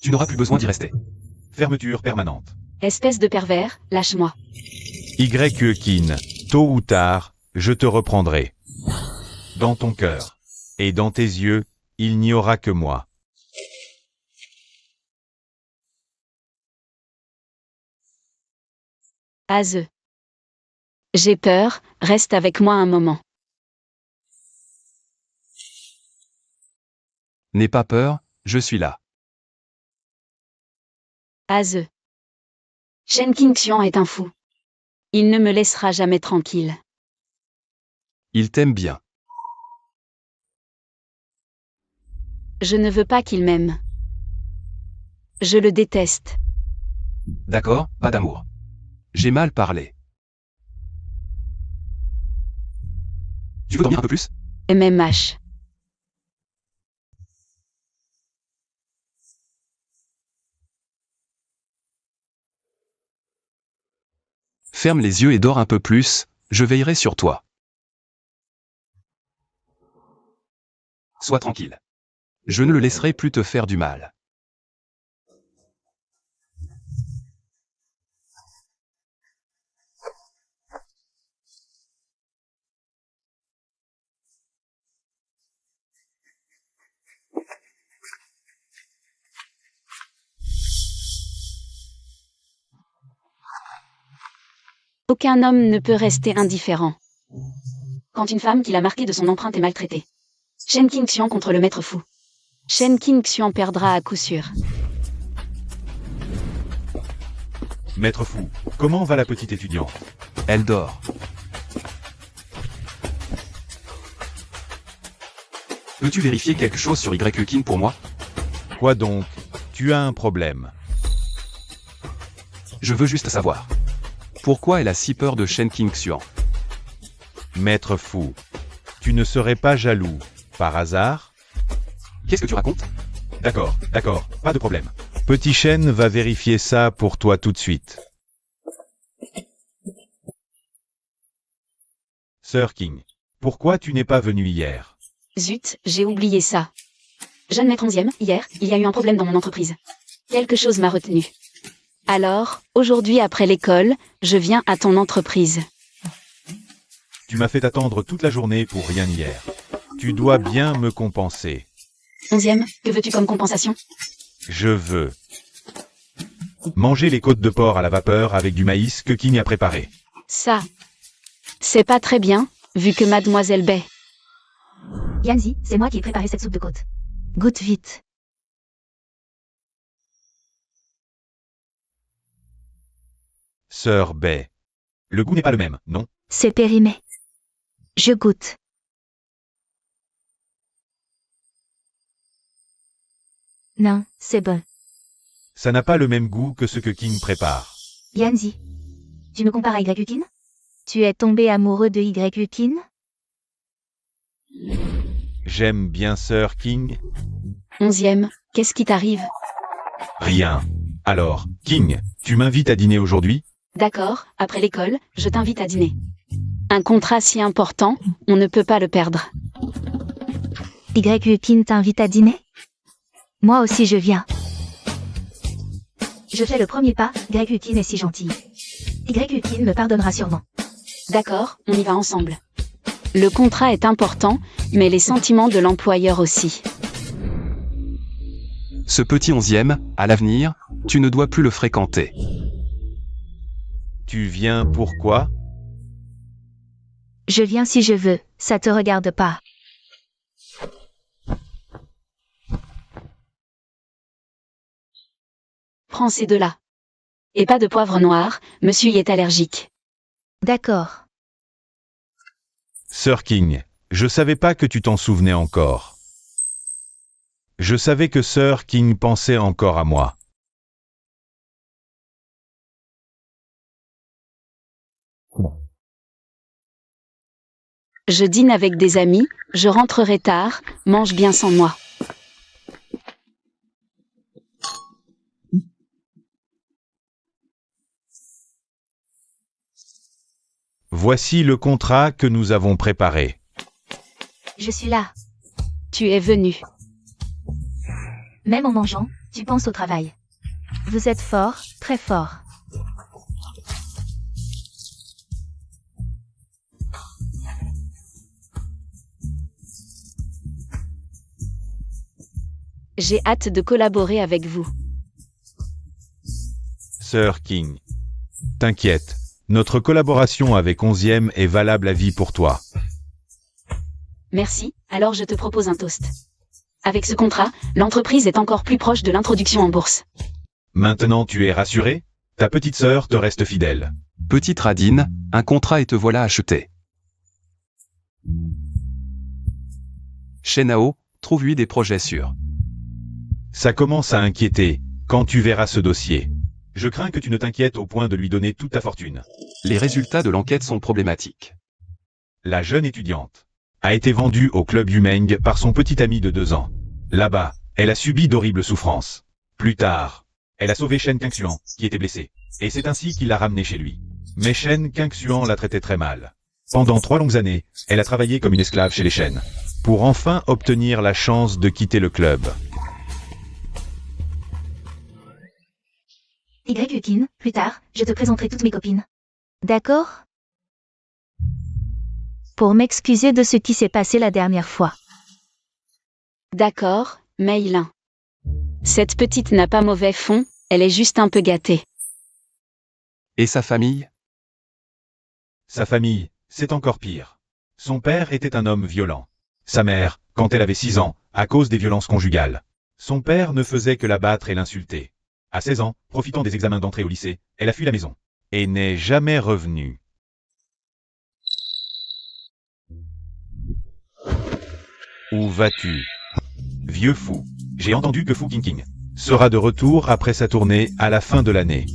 Tu n'auras plus besoin d'y rester. Fermeture permanente. Espèce de pervers, lâche-moi. Kin, tôt ou tard, je te reprendrai. Dans ton cœur. Et dans tes yeux, il n'y aura que moi. Aze. J'ai peur, reste avec moi un moment. N'aie pas peur, je suis là. Aze. Shen Qingxian est un fou. Il ne me laissera jamais tranquille. Il t'aime bien. Je ne veux pas qu'il m'aime. Je le déteste. D'accord, pas d'amour. J'ai mal parlé. Tu veux dormir un peu plus? MMH. Ferme les yeux et dors un peu plus, je veillerai sur toi. Sois tranquille. Je ne le laisserai plus te faire du mal. Aucun homme ne peut rester indifférent quand une femme qui l'a marqué de son empreinte est maltraitée. Shen Qingxian contre le maître fou. Shen Qingxian perdra à coup sûr. Maître fou, comment va la petite étudiante? Elle dort. Peux-tu vérifier quelque chose sur YQkin pour moi? Quoi donc? Tu as un problème. Je veux juste savoir. Pourquoi elle a si peur de Shen Qingxian? Maître fou, tu ne serais pas jaloux, par hasard? Qu'est-ce que tu racontes? D'accord, pas de problème. Petit Shen va vérifier ça pour toi tout de suite. Sir King, pourquoi tu n'es pas venu hier? Zut, j'ai oublié ça. Jeune maître 11e, hier, il y a eu un problème dans mon entreprise. Quelque chose m'a retenu. Alors, aujourd'hui après l'école, je viens à ton entreprise. Tu m'as fait attendre toute la journée pour rien hier. Tu dois bien me compenser. 11e, que veux-tu comme compensation? Je veux manger les côtes de porc à la vapeur avec du maïs que King a préparé. Ça, c'est pas très bien, vu que Mademoiselle Bay. Yanzi, c'est moi qui ai préparé cette soupe de côte. Goûte vite. Sœur Bay. Le goût n'est pas le même, non? C'est périmé. Je goûte. Non, c'est bon. Ça n'a pas le même goût que ce que King prépare. Yanzi, tu me compares à YQkin? Tu es tombé amoureux de YQkin? J'aime bien Sir King. 11e, qu'est-ce qui t'arrive? Rien. Alors, King, tu m'invites à dîner aujourd'hui? D'accord, après l'école, je t'invite à dîner. Un contrat si important, on ne peut pas le perdre. YQkin t'invite à dîner? Moi aussi je viens. Je fais le premier pas, YQkin est si gentil. YQkin me pardonnera sûrement. D'accord, on y va ensemble. Le contrat est important, mais les sentiments de l'employeur aussi. Ce petit 11e, à l'avenir, tu ne dois plus le fréquenter. Tu viens pourquoi? Je viens si je veux, ça te regarde pas. Prends ces deux-là. Et pas de poivre noir, monsieur y est allergique. D'accord. Sir King, je savais pas que tu t'en souvenais encore. Je savais que Sir King pensait encore à moi. Je dîne avec des amis, je rentrerai tard, mange bien sans moi. Voici le contrat que nous avons préparé. Je suis là. Tu es venu. Même en mangeant, tu penses au travail. Vous êtes fort, très fort. J'ai hâte de collaborer avec vous. Sir King. T'inquiète, notre collaboration avec 11e est valable à vie pour toi. Merci, alors je te propose un toast. Avec ce contrat, l'entreprise est encore plus proche de l'introduction en bourse. Maintenant tu es rassuré? Ta petite sœur te reste fidèle. Petite Radine, un contrat et te voilà acheté. Shenao, trouve-lui des projets sûrs. Ça commence à inquiéter, quand tu verras ce dossier. Je crains que tu ne t'inquiètes au point de lui donner toute ta fortune. Les résultats de l'enquête sont problématiques. La jeune étudiante a été vendue au club Yumeng par son petit ami de 2 ans. Là-bas, elle a subi d'horribles souffrances. Plus tard, elle a sauvé Shen Qingxian, qui était blessé. Et c'est ainsi qu'il l'a ramenée chez lui. Mais Shen Qingxian la traitait très mal. Pendant 3 longues années, elle a travaillé comme une esclave chez les Shen. pour enfin obtenir la chance de quitter le club. Yukin, plus tard, je te présenterai toutes mes copines. D'accord? Pour m'excuser de ce qui s'est passé la dernière fois. D'accord, Meilin. Cette petite n'a pas mauvais fond, elle est juste un peu gâtée. Et sa famille? Sa famille, c'est encore pire. Son père était un homme violent. Sa mère, quand elle avait 6 ans, à cause des violences conjugales. Son père ne faisait que la battre et l'insulter. À 16 ans, profitant des examens d'entrée au lycée, elle a fui la maison. Et n'est jamais revenue. Où vas-tu? Vieux fou. J'ai entendu que Fu Qingqing sera de retour après sa tournée à la fin de l'année.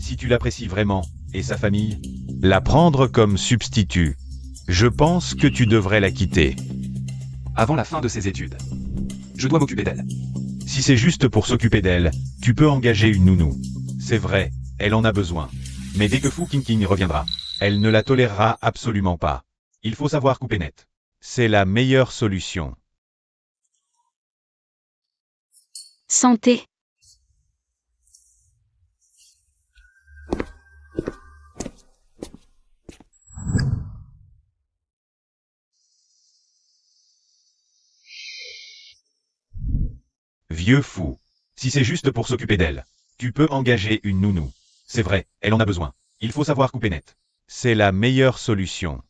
Si tu l'apprécies vraiment, et sa famille, la prendre comme substitut. Je pense que tu devrais la quitter. Avant la fin de ses études. Je dois m'occuper d'elle. Si c'est juste pour s'occuper d'elle, tu peux engager une nounou. C'est vrai, elle en a besoin. Mais dès que Fu Qingqing reviendra, elle ne la tolérera absolument pas. Il faut savoir couper net. C'est la meilleure solution. Santé. Vieux fou. Si c'est juste pour s'occuper d'elle, tu peux engager une nounou. C'est vrai, elle en a besoin. Il faut savoir couper net. C'est la meilleure solution.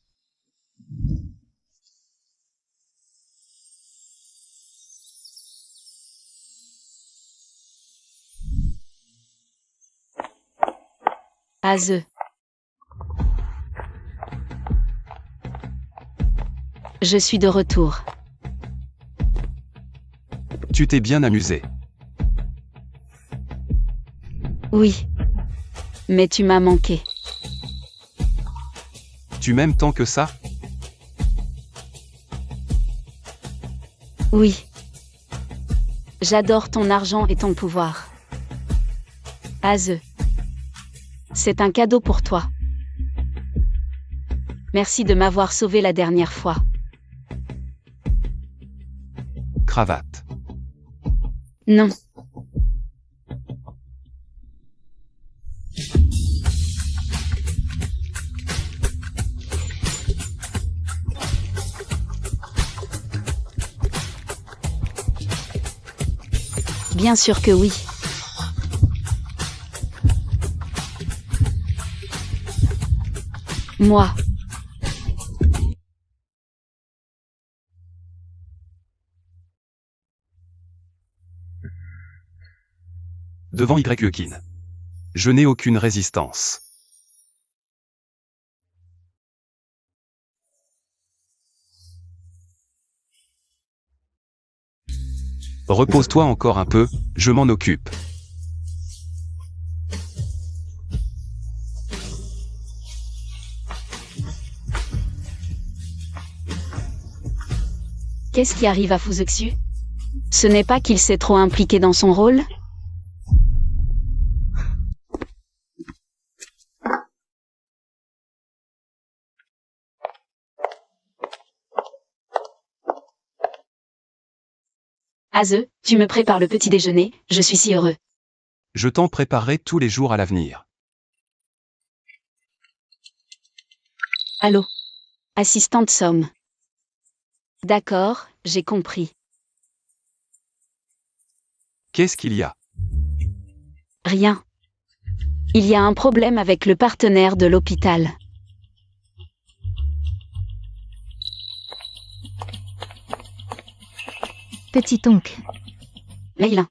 Azeux. Je suis de retour. Tu t'es bien amusé. Oui. Mais tu m'as manqué. Tu m'aimes tant que ça? Oui. J'adore ton argent et ton pouvoir. Azeux. C'est un cadeau pour toi. Merci de m'avoir sauvé la dernière fois. Cravate. Non. Bien sûr que oui. Moi. Devant Yukin. Je n'ai aucune résistance. Repose-toi encore un peu, je m'en occupe. Qu'est-ce qui arrive à Fuzexu? Ce n'est pas qu'il s'est trop impliqué dans son rôle? Azeux, tu me prépares le petit déjeuner, je suis si heureux. Je t'en préparerai tous les jours à l'avenir. Allô? Assistante Somme. D'accord, j'ai compris. Qu'est-ce qu'il y a? Rien. Il y a un problème avec le partenaire de l'hôpital. Petit oncle. Meilin.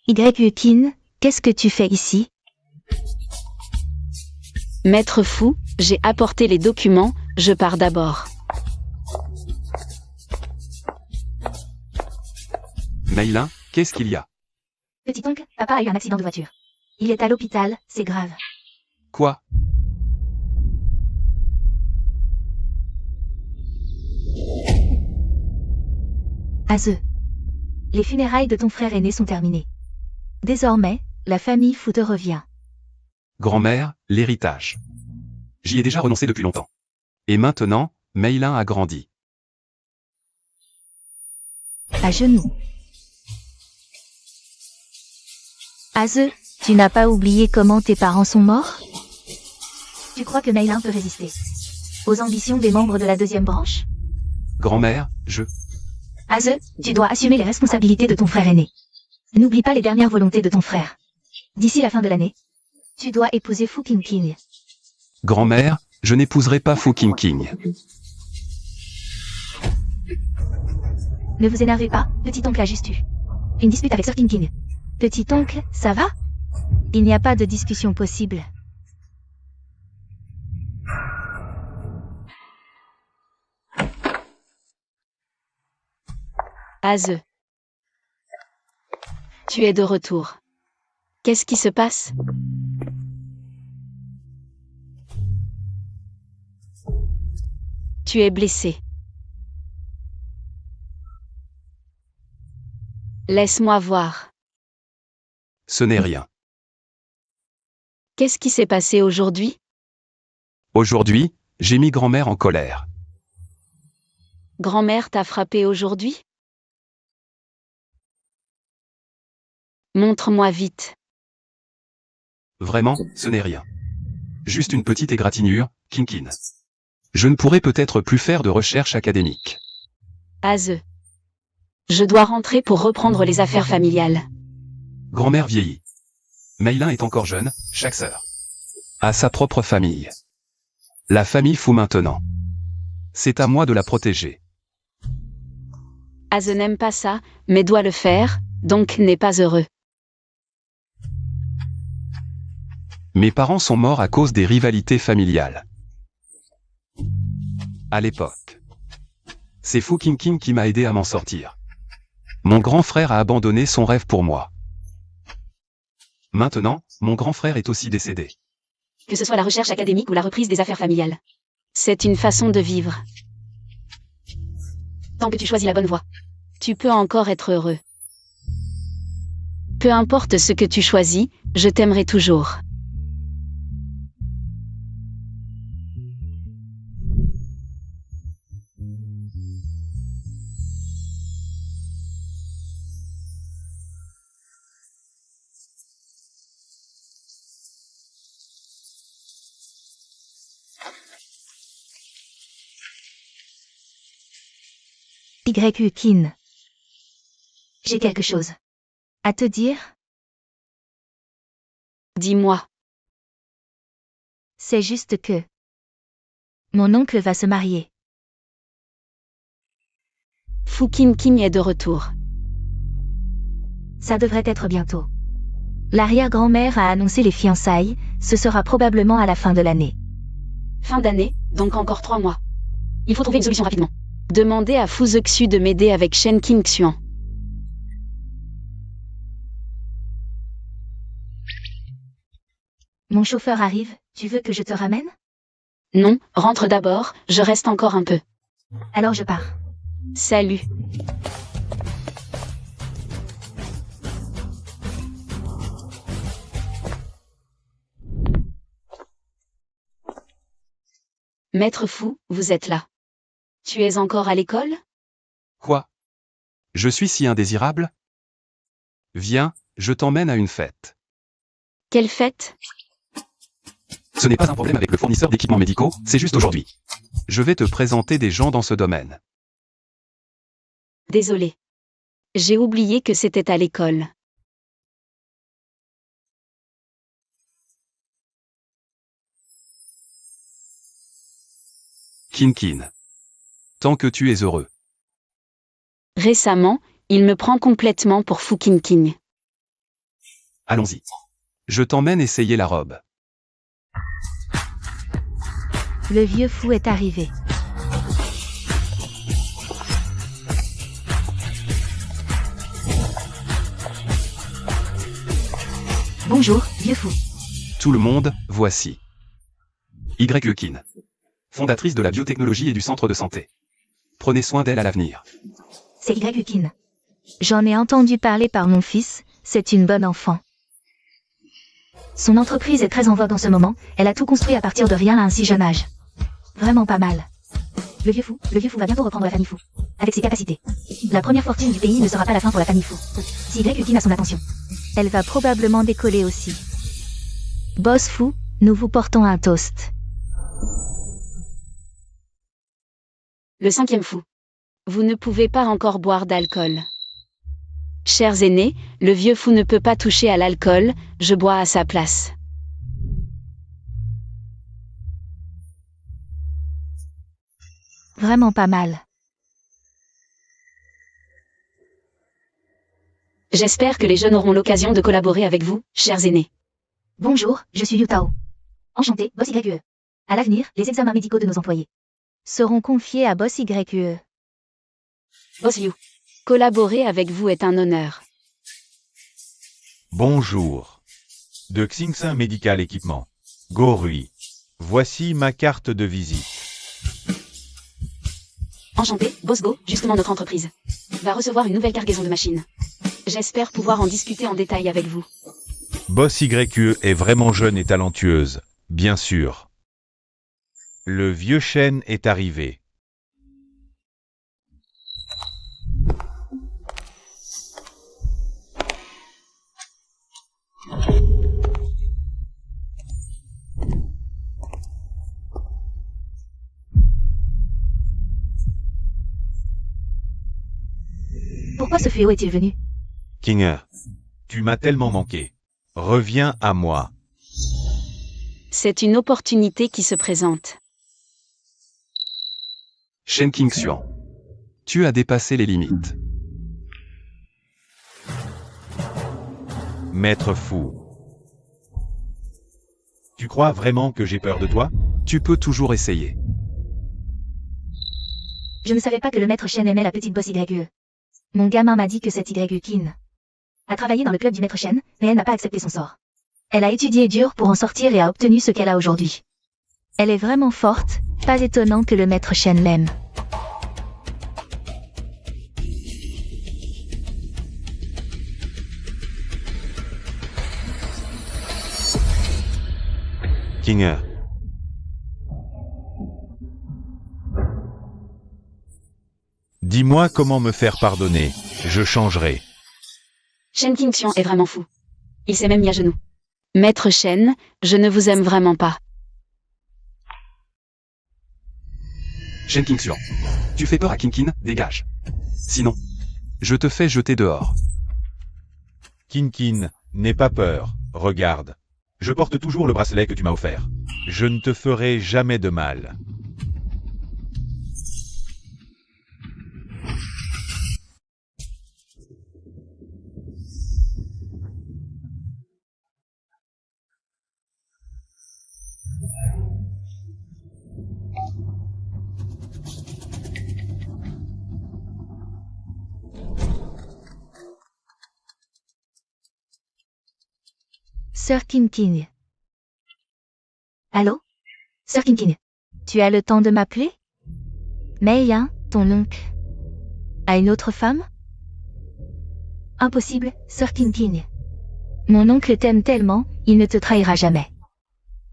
Yukin, qu'est-ce que tu fais ici? Maître Fou, j'ai apporté les documents, je pars d'abord. Meilin, qu'est-ce qu'il y a? Petit oncle, papa a eu un accident de voiture. Il est à l'hôpital, c'est grave. Quoi? Azeux. Les funérailles de ton frère aîné sont terminées. Désormais, la famille Fu te revient. Grand-mère, l'héritage. J'y ai déjà renoncé depuis longtemps. Et maintenant, Meilin a grandi. À genoux. Aze, tu n'as pas oublié comment tes parents sont morts? Tu crois que Meilin peut résister aux ambitions des membres de la deuxième branche? Grand-mère, Aze, tu dois assumer les responsabilités de ton frère aîné. N'oublie pas les dernières volontés de ton frère. D'ici la fin de l'année, tu dois épouser Fu Qingqing. Grand-mère, je n'épouserai pas Fu Qingqing. Ne vous énervez pas, petit-oncle a juste eu une dispute avec Sir Qingqing. Petit-oncle, ça va? Il n'y a pas de discussion possible. Aze. Tu es de retour. Qu'est-ce qui se passe? Tu es blessé. Laisse-moi voir. Ce n'est rien. Qu'est-ce qui s'est passé aujourd'hui? Aujourd'hui, j'ai mis grand-mère en colère. Grand-mère t'a frappé aujourd'hui? Montre-moi vite. Vraiment, ce n'est rien. Juste une petite égratignure, Qingqing. Je ne pourrai peut-être plus faire de recherche académique. Aze. Je dois rentrer pour reprendre les affaires familiales. Grand-mère vieillit. Meilin est encore jeune, chaque sœur a sa propre famille. La famille Fu maintenant. C'est à moi de la protéger. Aze n'aime pas ça, mais doit le faire, donc n'est pas heureux. Mes parents sont morts à cause des rivalités familiales. À l'époque. C'est Fu Qingqing qui m'a aidé à m'en sortir. Mon grand frère a abandonné son rêve pour moi. Maintenant, mon grand frère est aussi décédé. Que ce soit la recherche académique ou la reprise des affaires familiales. C'est une façon de vivre. Tant que tu choisis la bonne voie, tu peux encore être heureux. Peu importe ce que tu choisis, je t'aimerai toujours. YQ-kin. J'ai quelque chose à te dire. Dis-moi. C'est juste que mon oncle va se marier. Fu Qingqing est de retour. Ça devrait être bientôt. L'arrière-grand-mère a annoncé les fiançailles, ce sera probablement à la fin de l'année. Fin d'année, donc encore 3 mois. Il faut trouver une solution rapidement. Demandez à Fu Zexu de m'aider avec Shen Qingxuan. Mon chauffeur arrive, tu veux que je te ramène? Non, rentre d'abord, je reste encore un peu. Alors je pars. Salut. Maître Fu, vous êtes là. Tu es encore à l'école? Quoi? Je suis si indésirable? Viens, je t'emmène à une fête. Quelle fête? Ce n'est pas un problème avec le fournisseur d'équipements médicaux, c'est juste aujourd'hui. Je vais te présenter des gens dans ce domaine. Désolé. J'ai oublié que c'était à l'école. Qingqing. Tant que tu es heureux. Récemment, il me prend complètement pour Fu Qingqing. Allons-y. Je t'emmène essayer la robe. Le vieux fou est arrivé. Bonjour, vieux fou. Tout le monde, voici. YQ-kin. Fondatrice de la biotechnologie et du centre de santé. Prenez soin d'elle à l'avenir. C'est YQ-kin. J'en ai entendu parler par mon fils, c'est une bonne enfant. Son entreprise est très en vogue en ce moment, elle a tout construit à partir de rien à un si jeune âge. Vraiment pas mal. Le vieux fou va bientôt reprendre la famille Fou. Avec ses capacités. La première fortune du pays ne sera pas la fin pour la famille Fou. Si YQ a son attention. Elle va probablement décoller aussi. Boss Fou, nous vous portons un toast. Le 5e fou. Vous ne pouvez pas encore boire d'alcool. Chers aînés, le vieux fou ne peut pas toucher à l'alcool, je bois à sa place. Vraiment pas mal. J'espère que les jeunes auront l'occasion de collaborer avec vous, chers aînés. Bonjour, je suis Yu Tao. Enchanté, Boss YQE. À l'avenir, les examens médicaux de nos employés seront confiés à Boss YQE. Boss Yu. Collaborer avec vous est un honneur. Bonjour. De Xingsin Medical Équipement. Gorui. Voici ma carte de visite. Enchanté, Boss Go, justement notre entreprise va recevoir une nouvelle cargaison de machines. J'espère pouvoir en discuter en détail avec vous. Boss YQE est vraiment jeune et talentueuse, bien sûr. Le vieux Shen est arrivé. Pourquoi ce fléau est-il venu? Kinger, tu m'as tellement manqué. Reviens à moi. C'est une opportunité qui se présente. Shen Qingxuan. Tu as dépassé les limites. Maître fou. Tu crois vraiment que j'ai peur de toi? Tu peux toujours essayer. Je ne savais pas que le maître Shen aimait la petite Boss YQE. Mon gamin m'a dit que cette YQ a travaillé dans le club du maître Shen, mais elle n'a pas accepté son sort. Elle a étudié dur pour en sortir et a obtenu ce qu'elle a aujourd'hui. Elle est vraiment forte, pas étonnant que le maître Shen l'aime. Kinger. Dis-moi comment me faire pardonner, je changerai. Shen Qingxian est vraiment fou. Il s'est même mis à genoux. Maître Shen, je ne vous aime vraiment pas. Shen Qingxuan. Tu fais peur à Kinkin, dégage. Sinon, je te fais jeter dehors. Kinkin, n'aie pas peur, regarde. Je porte toujours le bracelet que tu m'as offert. Je ne te ferai jamais de mal. Sir Kinkin. Allô? Sir Kinkin. Tu as le temps de m'appeler? Mei Yan, ton oncle, a une autre femme? Impossible, Sir Kinkin. Mon oncle t'aime tellement, il ne te trahira jamais.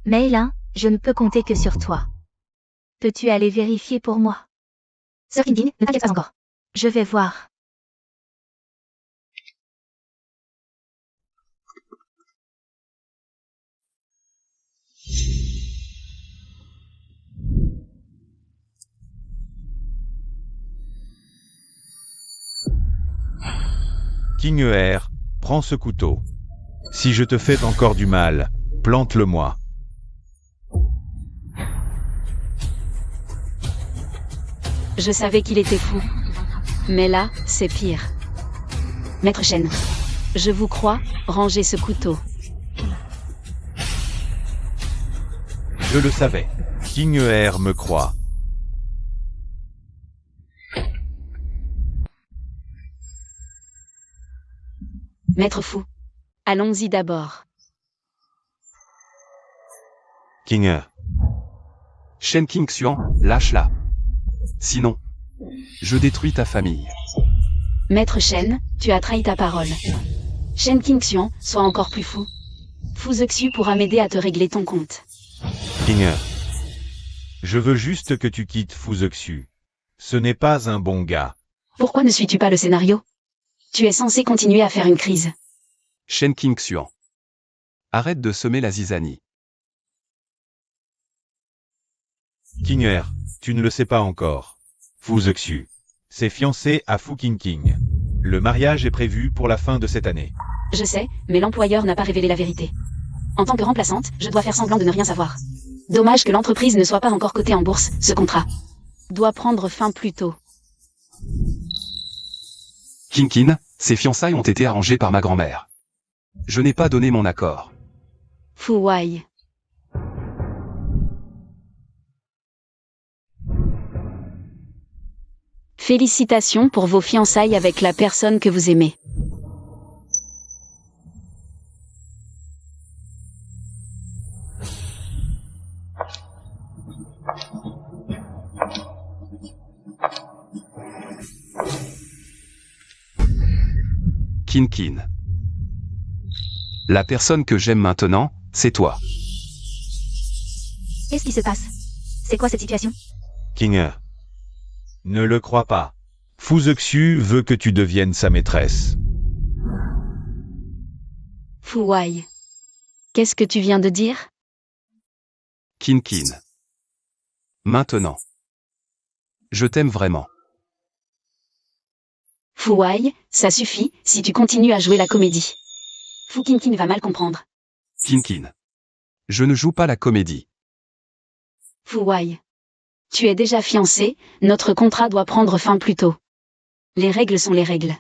Mei Yan, je ne peux compter que sur toi. Peux-tu aller vérifier pour moi? Sir Kinkin, ne t'inquiète pas encore. Je vais voir. Kingeer, prends ce couteau. Si je te fais encore du mal, plante-le-moi. Je savais qu'il était fou. Mais là, c'est pire. Maître Shen. Je vous crois, rangez ce couteau. Je le savais. Kingeer me croit. Maître fou. Allons-y d'abord. Kinger. Shen Qingxuan, lâche-la. Sinon, je détruis ta famille. Maître Shen, tu as trahi ta parole. Shen Qingxian, sois encore plus fou. Fu Zexu pourra m'aider à te régler ton compte. Kinger. Je veux juste que tu quittes Fuzexu. Ce n'est pas un bon gars. Pourquoi ne suis-tu pas le scénario? Tu es censé continuer à faire une crise. Shen Qingxuan. Arrête de semer la zizanie. Kinger, tu ne le sais pas encore. Fuzexu s'est fiancé à Fu Qingqing. Le mariage est prévu pour la fin de cette année. Je sais, mais l'employeur n'a pas révélé la vérité. En tant que remplaçante, je dois faire semblant de ne rien savoir. Dommage que l'entreprise ne soit pas encore cotée en bourse, ce contrat doit prendre fin plus tôt. Qingqin, ces fiançailles ont été arrangées par ma grand-mère. Je n'ai pas donné mon accord. Fu Wai. Félicitations pour vos fiançailles avec la personne que vous aimez. Qingqin. La personne que j'aime maintenant, c'est toi. Qu'est-ce qui se passe? C'est quoi cette situation? Kinger. Ne le crois pas. Fuzexu veut que tu deviennes sa maîtresse. Fu Wai. Qu'est-ce que tu viens de dire? Qingqin. Maintenant. Je t'aime vraiment. Fu Wai, ça suffit, si tu continues à jouer la comédie. Fu Qingqin va mal comprendre. Qingqin. Je ne joue pas la comédie. Fu Wai. Tu es déjà fiancé, notre contrat doit prendre fin plus tôt. Les règles sont les règles.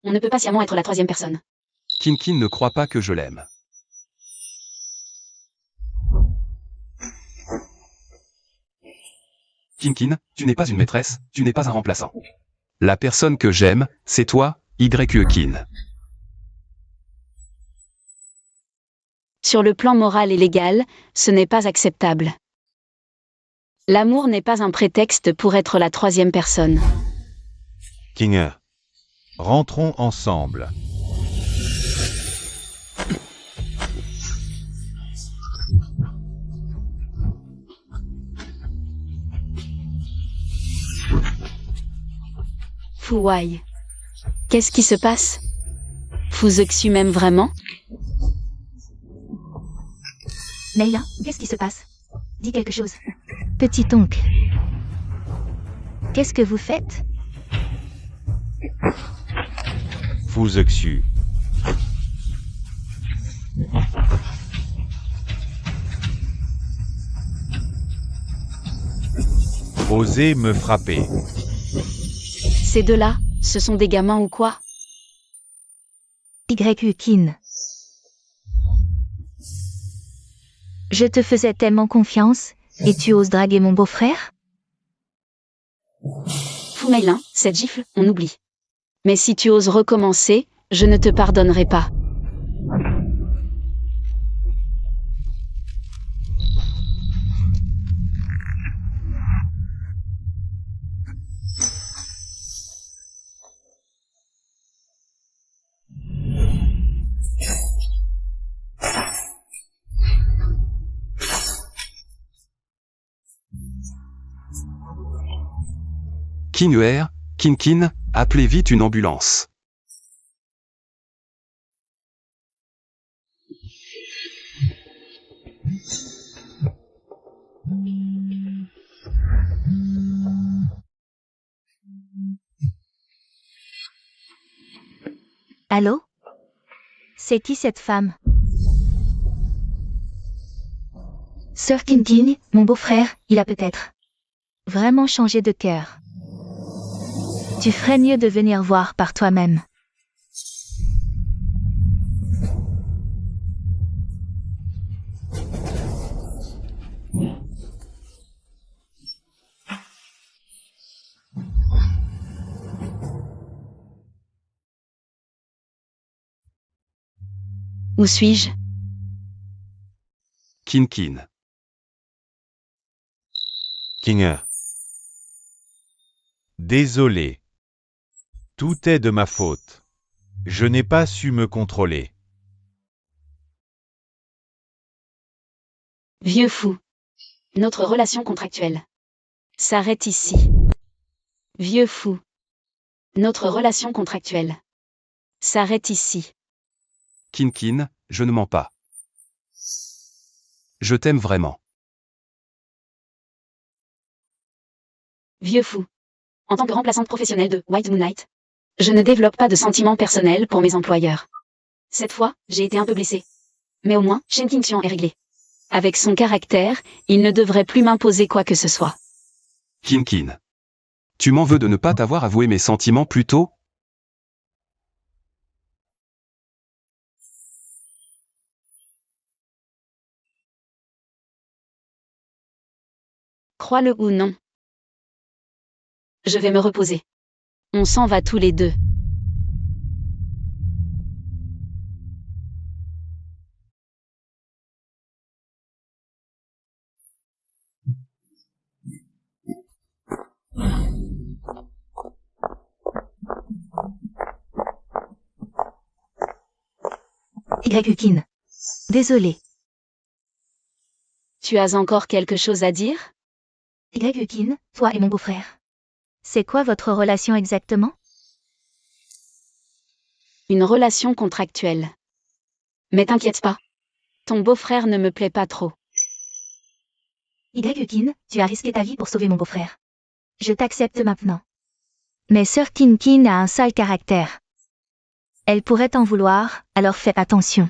On ne peut pas sciemment être la troisième personne. Qingqin ne croit pas que je l'aime. Qingqin, tu n'es pas une maîtresse, tu n'es pas un remplaçant. La personne que j'aime, c'est toi, Qin. Sur le plan moral et légal, ce n'est pas acceptable. L'amour n'est pas un prétexte pour être la troisième personne. Kinger. Rentrons ensemble. Fu Wai. Qu'est-ce qui se passe? Fuzexu m'aime vraiment? Leila, qu'est-ce qui se passe? Dis quelque chose. Petit oncle. Qu'est-ce que vous faites? Fuzexu. Osez me frapper. Ces deux-là, ce sont des gamins ou quoi? Qin. Je te faisais tellement confiance, et tu oses draguer mon beau-frère? Fu Meilin, cette gifle, on oublie. Mais si tu oses recommencer, je ne te pardonnerai pas. Qingqin, appelez vite une ambulance. Allô? C'est qui cette femme? Sir Qingqin, mon beau-frère, il a peut-être vraiment changé de cœur. Tu ferais mieux de venir voir par toi-même. Où suis-je? Qingqin. Kinger. Désolé. Tout est de ma faute. Je n'ai pas su me contrôler. Vieux fou. Notre relation contractuelle s'arrête ici. Vieux fou. Notre relation contractuelle s'arrête ici. Kin, je ne mens pas. Je t'aime vraiment. Vieux fou. En tant que remplaçante professionnelle de White Moon Knight, je ne développe pas de sentiments personnels pour mes employeurs. Cette fois, j'ai été un peu blessée. Mais au moins, Shen Qingxian est réglé. Avec son caractère, il ne devrait plus m'imposer quoi que ce soit. Kin. Tu m'en veux de ne pas t'avoir avoué mes sentiments plus tôt? Crois-le ou non. Je vais me reposer. On s'en va tous les deux. Kin. Désolé. Tu as encore quelque chose à dire? Kin, toi et mon beau-frère. C'est quoi votre relation exactement? Une relation contractuelle. Mais t'inquiète pas. Ton beau-frère ne me plaît pas trop. Kin, tu as risqué ta vie pour sauver mon beau-frère. Je t'accepte maintenant. Mais Sœur Kin a un sale caractère. Elle pourrait t'en vouloir, alors fais attention.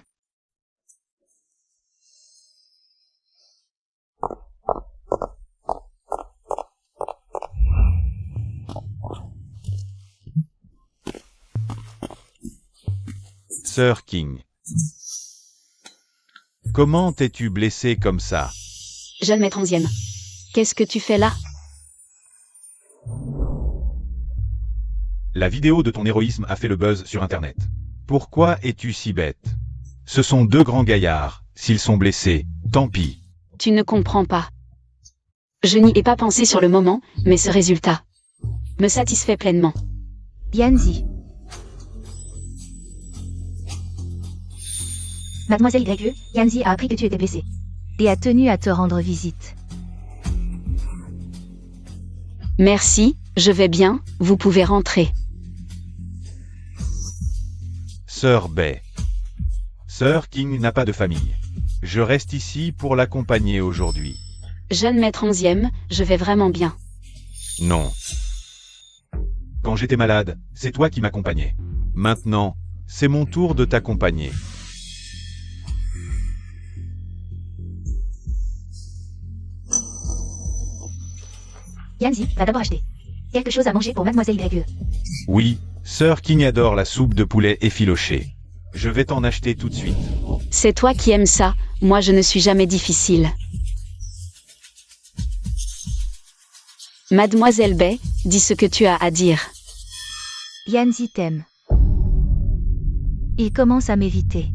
Sœur King. Comment t'es-tu blessé comme ça? Jeune maître 11e. Qu'est-ce que tu fais là? La vidéo de ton héroïsme a fait le buzz sur Internet. Pourquoi es-tu si bête? Ce sont deux grands gaillards. S'ils sont blessés, tant pis. Tu ne comprends pas. Je n'y ai pas pensé sur le moment, mais ce résultat me satisfait pleinement. Yanzi. Mademoiselle YE, Yanzi a appris que tu étais blessée. Et a tenu à te rendre visite. Merci, je vais bien, vous pouvez rentrer. Sœur Bai. Sœur King n'a pas de famille. Je reste ici pour l'accompagner aujourd'hui. Jeune maître 11e, je vais vraiment bien. Non. Quand j'étais malade, c'est toi qui m'accompagnais. Maintenant, c'est mon tour de t'accompagner. Yanzi va d'abord acheter quelque chose à manger pour Mademoiselle YE. Oui, Sœur King adore la soupe de poulet effiloché. Je vais t'en acheter tout de suite. C'est toi qui aimes ça, moi je ne suis jamais difficile. Mademoiselle Bai, dis ce que tu as à dire. Yanzi t'aime. Il commence à m'éviter.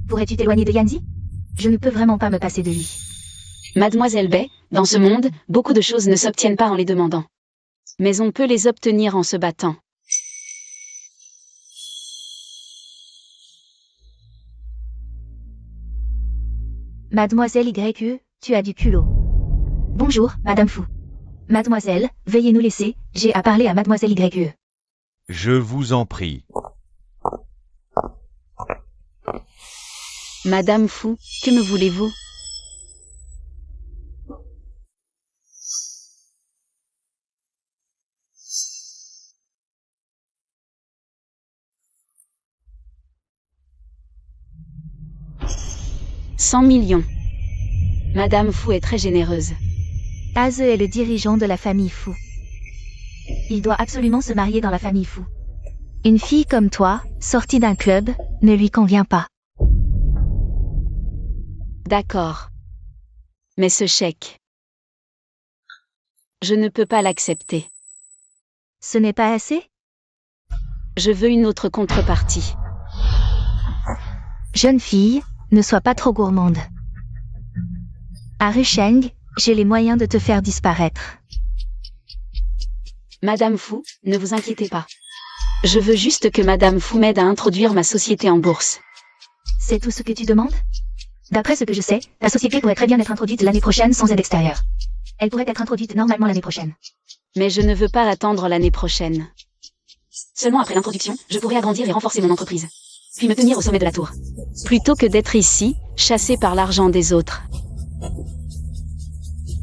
Pourrais-tu t'éloigner de Yanzi? Je ne peux vraiment pas me passer de lui. Mademoiselle Bai, dans ce monde, beaucoup de choses ne s'obtiennent pas en les demandant. Mais on peut les obtenir en se battant. Mademoiselle YE, tu as du culot. Bonjour, Madame Fu. Mademoiselle, veuillez nous laisser, j'ai à parler à Mademoiselle YE. Je vous en prie. Madame Fu, que me voulez-vous? « 100 millions. Madame Fu est très généreuse. Aze est le dirigeant de la famille Fu. Il doit absolument se marier dans la famille Fu. Une fille comme toi, sortie d'un club, ne lui convient pas. D'accord. Mais ce chèque, je ne peux pas l'accepter. Ce n'est pas assez? Je veux une autre contrepartie. Jeune fille, ne sois pas trop gourmande. À Rusheng, j'ai les moyens de te faire disparaître. Madame Fu, ne vous inquiétez pas. Je veux juste que Madame Fu m'aide à introduire ma société en bourse. C'est tout ce que tu demandes? D'après ce que je sais, la société pourrait très bien être introduite l'année prochaine sans aide extérieure. Elle pourrait être introduite normalement l'année prochaine. Mais je ne veux pas attendre l'année prochaine. Seulement après l'introduction, je pourrai agrandir et renforcer mon entreprise. Puis me tenir au sommet de la tour. Plutôt que d'être ici, chassé par l'argent des autres.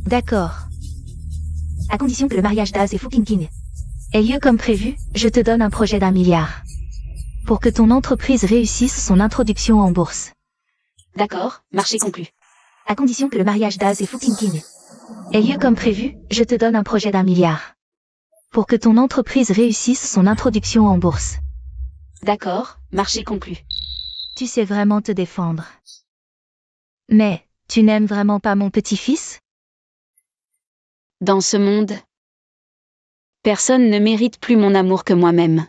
D'accord. À condition que le mariage d'Az et Fucking King ait lieu comme prévu, je te donne un projet d'1 milliard. Pour que ton entreprise réussisse son introduction en bourse. D'accord, marché conclu. À condition que le mariage d'Az et Fucking King ait lieu comme prévu, je te donne un projet d'1 milliard. Pour que ton entreprise réussisse son introduction en bourse. D'accord, marché conclu. Tu sais vraiment te défendre. Mais, tu n'aimes vraiment pas mon petit-fils? Dans ce monde, personne ne mérite plus mon amour que moi-même.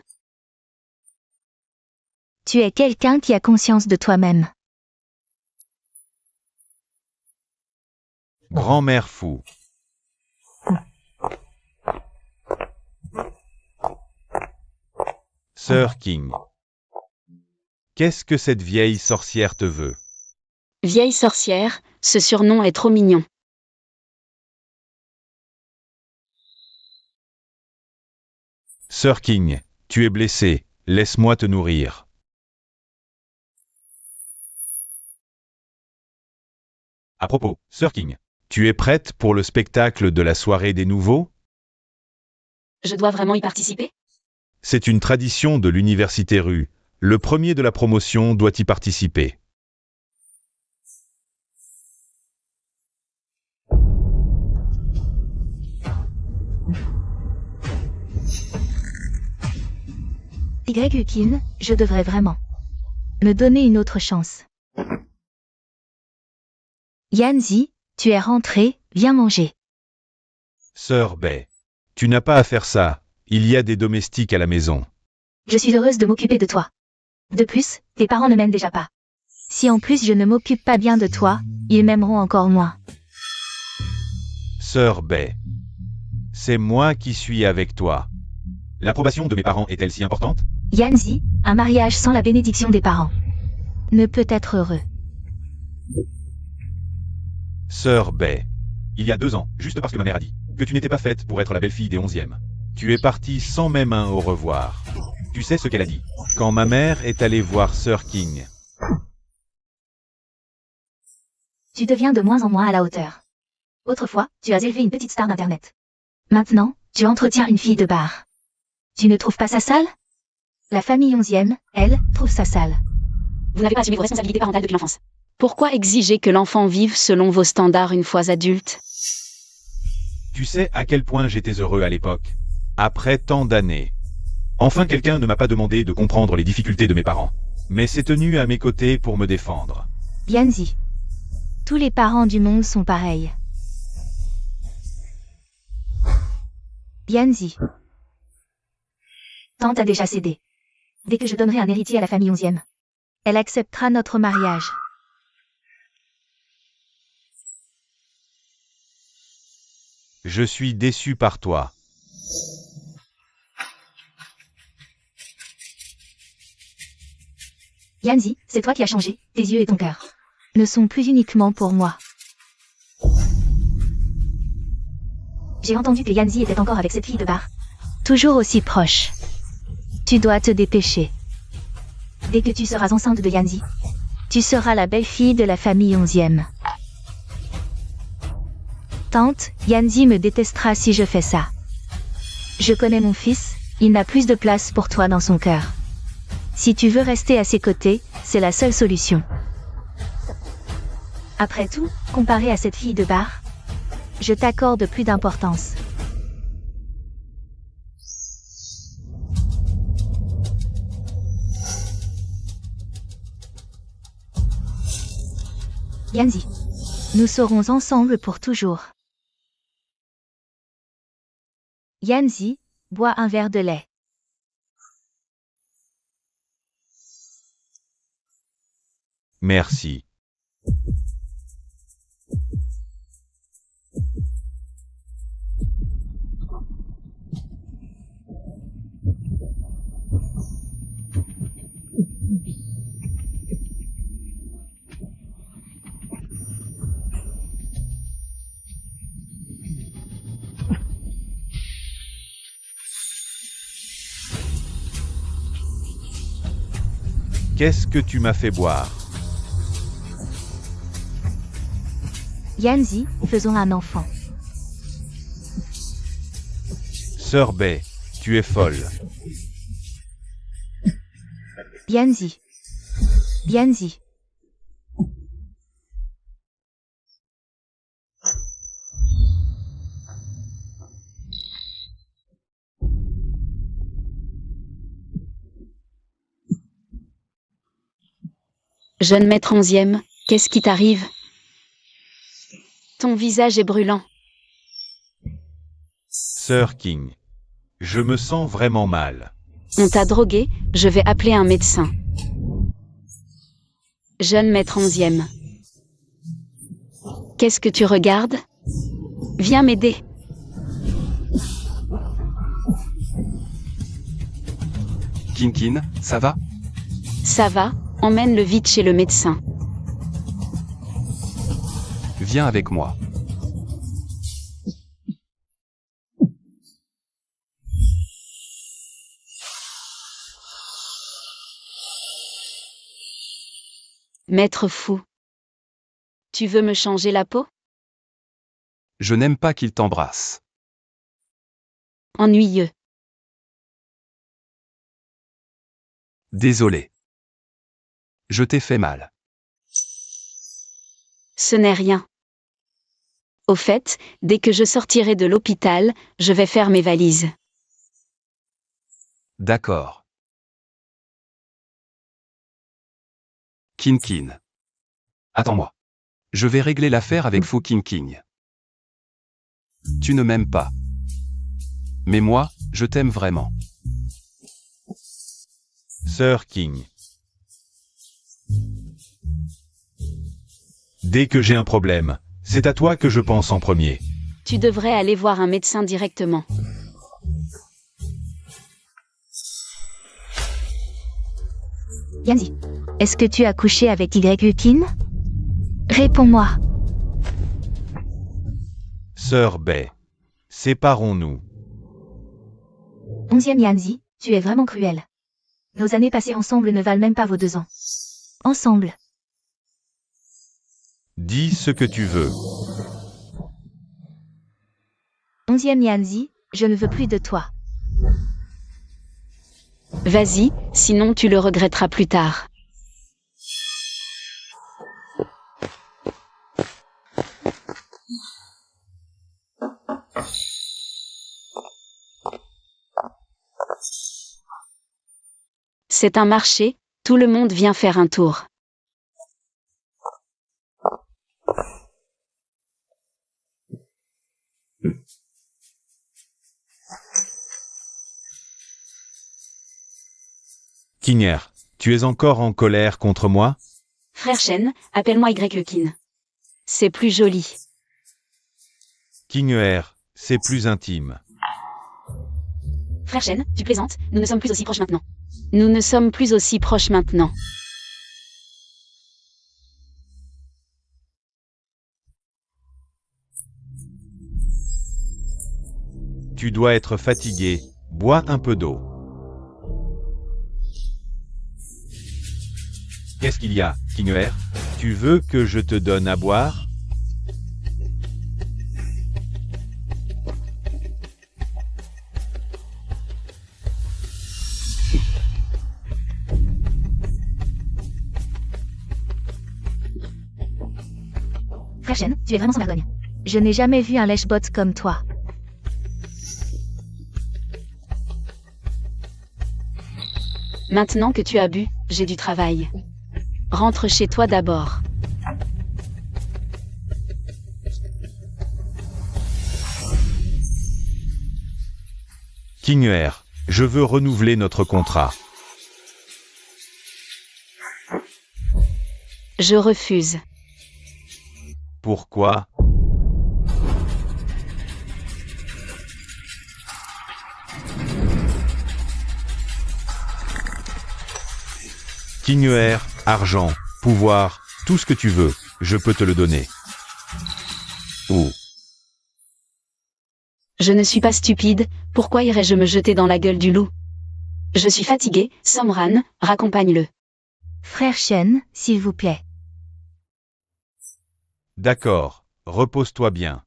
Tu es quelqu'un qui a conscience de toi-même. Grand-mère fou. Sir King. Qu'est-ce que cette vieille sorcière te veut? Vieille sorcière, ce surnom est trop mignon. Sir King, tu es blessé, laisse-moi te nourrir. À propos, Sir King, tu es prête pour le spectacle de la soirée des nouveaux? Je dois vraiment y participer? C'est une tradition de l'université rue. Le premier de la promotion doit y participer. Yukin, je devrais vraiment me donner une autre chance. Yanzi, tu es rentré, viens manger. Sœur Bay, tu n'as pas à faire ça, il y a des domestiques à la maison. Je suis heureuse de m'occuper de toi. De plus, tes parents ne m'aiment déjà pas. Si en plus je ne m'occupe pas bien de toi, ils m'aimeront encore moins. Sœur Bay, c'est moi qui suis avec toi. L'approbation de mes parents est-elle si importante? Yanzi, un mariage sans la bénédiction des parents ne peut être heureux. Sœur Bay, il y a 2 ans, juste parce que ma mère a dit que tu n'étais pas faite pour être la belle-fille des 11e. Tu es partie sans même un au revoir. Tu sais ce qu'elle a dit quand ma mère est allée voir Sir King. Tu deviens de moins en moins à la hauteur. Autrefois, tu as élevé une petite star d'Internet. Maintenant, tu entretiens une fille de bar. Tu ne trouves pas ça sale? La famille 11e, elle, trouve ça sale. Vous n'avez pas assumé vos responsabilités parentales depuis l'enfance. Pourquoi exiger que l'enfant vive selon vos standards une fois adulte? Tu sais à quel point j'étais heureux à l'époque. Après tant d'années. Enfin quelqu'un ne m'a pas demandé de comprendre les difficultés de mes parents. Mais s'est tenu à mes côtés pour me défendre. Yanzi. Tous les parents du monde sont pareils. Yanzi. Tante a déjà cédé. Dès que je donnerai un héritier à la famille 11e, elle acceptera notre mariage. Je suis déçu par toi. Yanzi, c'est toi qui as changé, tes yeux et ton cœur ne sont plus uniquement pour moi. J'ai entendu que Yanzi était encore avec cette fille de bar. Toujours aussi proche. Tu dois te dépêcher. Dès que tu seras enceinte de Yanzi, tu seras la belle-fille de la famille 11e. Tante, Yanzi me détestera si je fais ça. Je connais mon fils, il n'a plus de place pour toi dans son cœur. Si tu veux rester à ses côtés, c'est la seule solution. Après tout, comparé à cette fille de bar, je t'accorde plus d'importance. Yanzi, nous serons ensemble pour toujours. Yanzi, bois un verre de lait. Merci. Qu'est-ce que tu m'as fait boire? Yanzi, faisons un enfant. Sœur Bay, tu es folle. Yanzi. Yanzi. Jeune maître 11e, qu'est-ce qui t'arrive? Ton visage est brûlant. Sœur King, je me sens vraiment mal. On t'a drogué, je vais appeler un médecin. Jeune maître 11e. Qu'est-ce que tu regardes? Viens m'aider. Kin, ça va? Ça va, emmène-le vite chez le médecin. Viens avec moi. Maître fou. Tu veux me changer la peau? Je n'aime pas qu'il t'embrasse. Ennuyeux. Désolé. Je t'ai fait mal. Ce n'est rien. Au fait, dès que je sortirai de l'hôpital, je vais faire mes valises. D'accord. Kin. Attends-moi. Je vais régler l'affaire avec Fu King. Tu ne m'aimes pas. Mais moi, je t'aime vraiment. Sœur King. Dès que j'ai un problème, c'est à toi que je pense en premier. Tu devrais aller voir un médecin directement. Yanzi. Est-ce que tu as couché avec Kin? Réponds-moi. Sœur Bay, séparons-nous. 11e Yanzi, tu es vraiment cruel. Nos années passées ensemble ne valent même pas vos 2 ans. Ensemble. Dis ce que tu veux. 11e Yanzi, je ne veux plus de toi. Vas-y, sinon tu le regretteras plus tard. C'est un marché, tout le monde vient faire un tour. Kinger, tu es encore en colère contre moi? Frère Shen, appelle-moi Kin. C'est plus joli. Kinger, c'est plus intime. Frère Shen, tu plaisantes, nous ne sommes plus aussi proches maintenant. Nous ne sommes plus aussi proches maintenant. Tu dois être fatigué, bois un peu d'eau. Qu'est-ce qu'il y a, Kinger? Tu veux que je te donne à boire? Frère Shen, tu es vraiment sans vergogne. Je n'ai jamais vu un lèche-bot comme toi. Maintenant que tu as bu, j'ai du travail. Rentre chez toi d'abord. Kinger, je veux renouveler notre contrat. Je refuse. Pourquoi? Kinger, argent, pouvoir, tout ce que tu veux, je peux te le donner. Ou Je ne suis pas stupide, pourquoi irais-je me jeter dans la gueule du loup? Je suis fatigué, Somran, raccompagne-le. Frère Shen, s'il vous plaît. D'accord, repose-toi bien.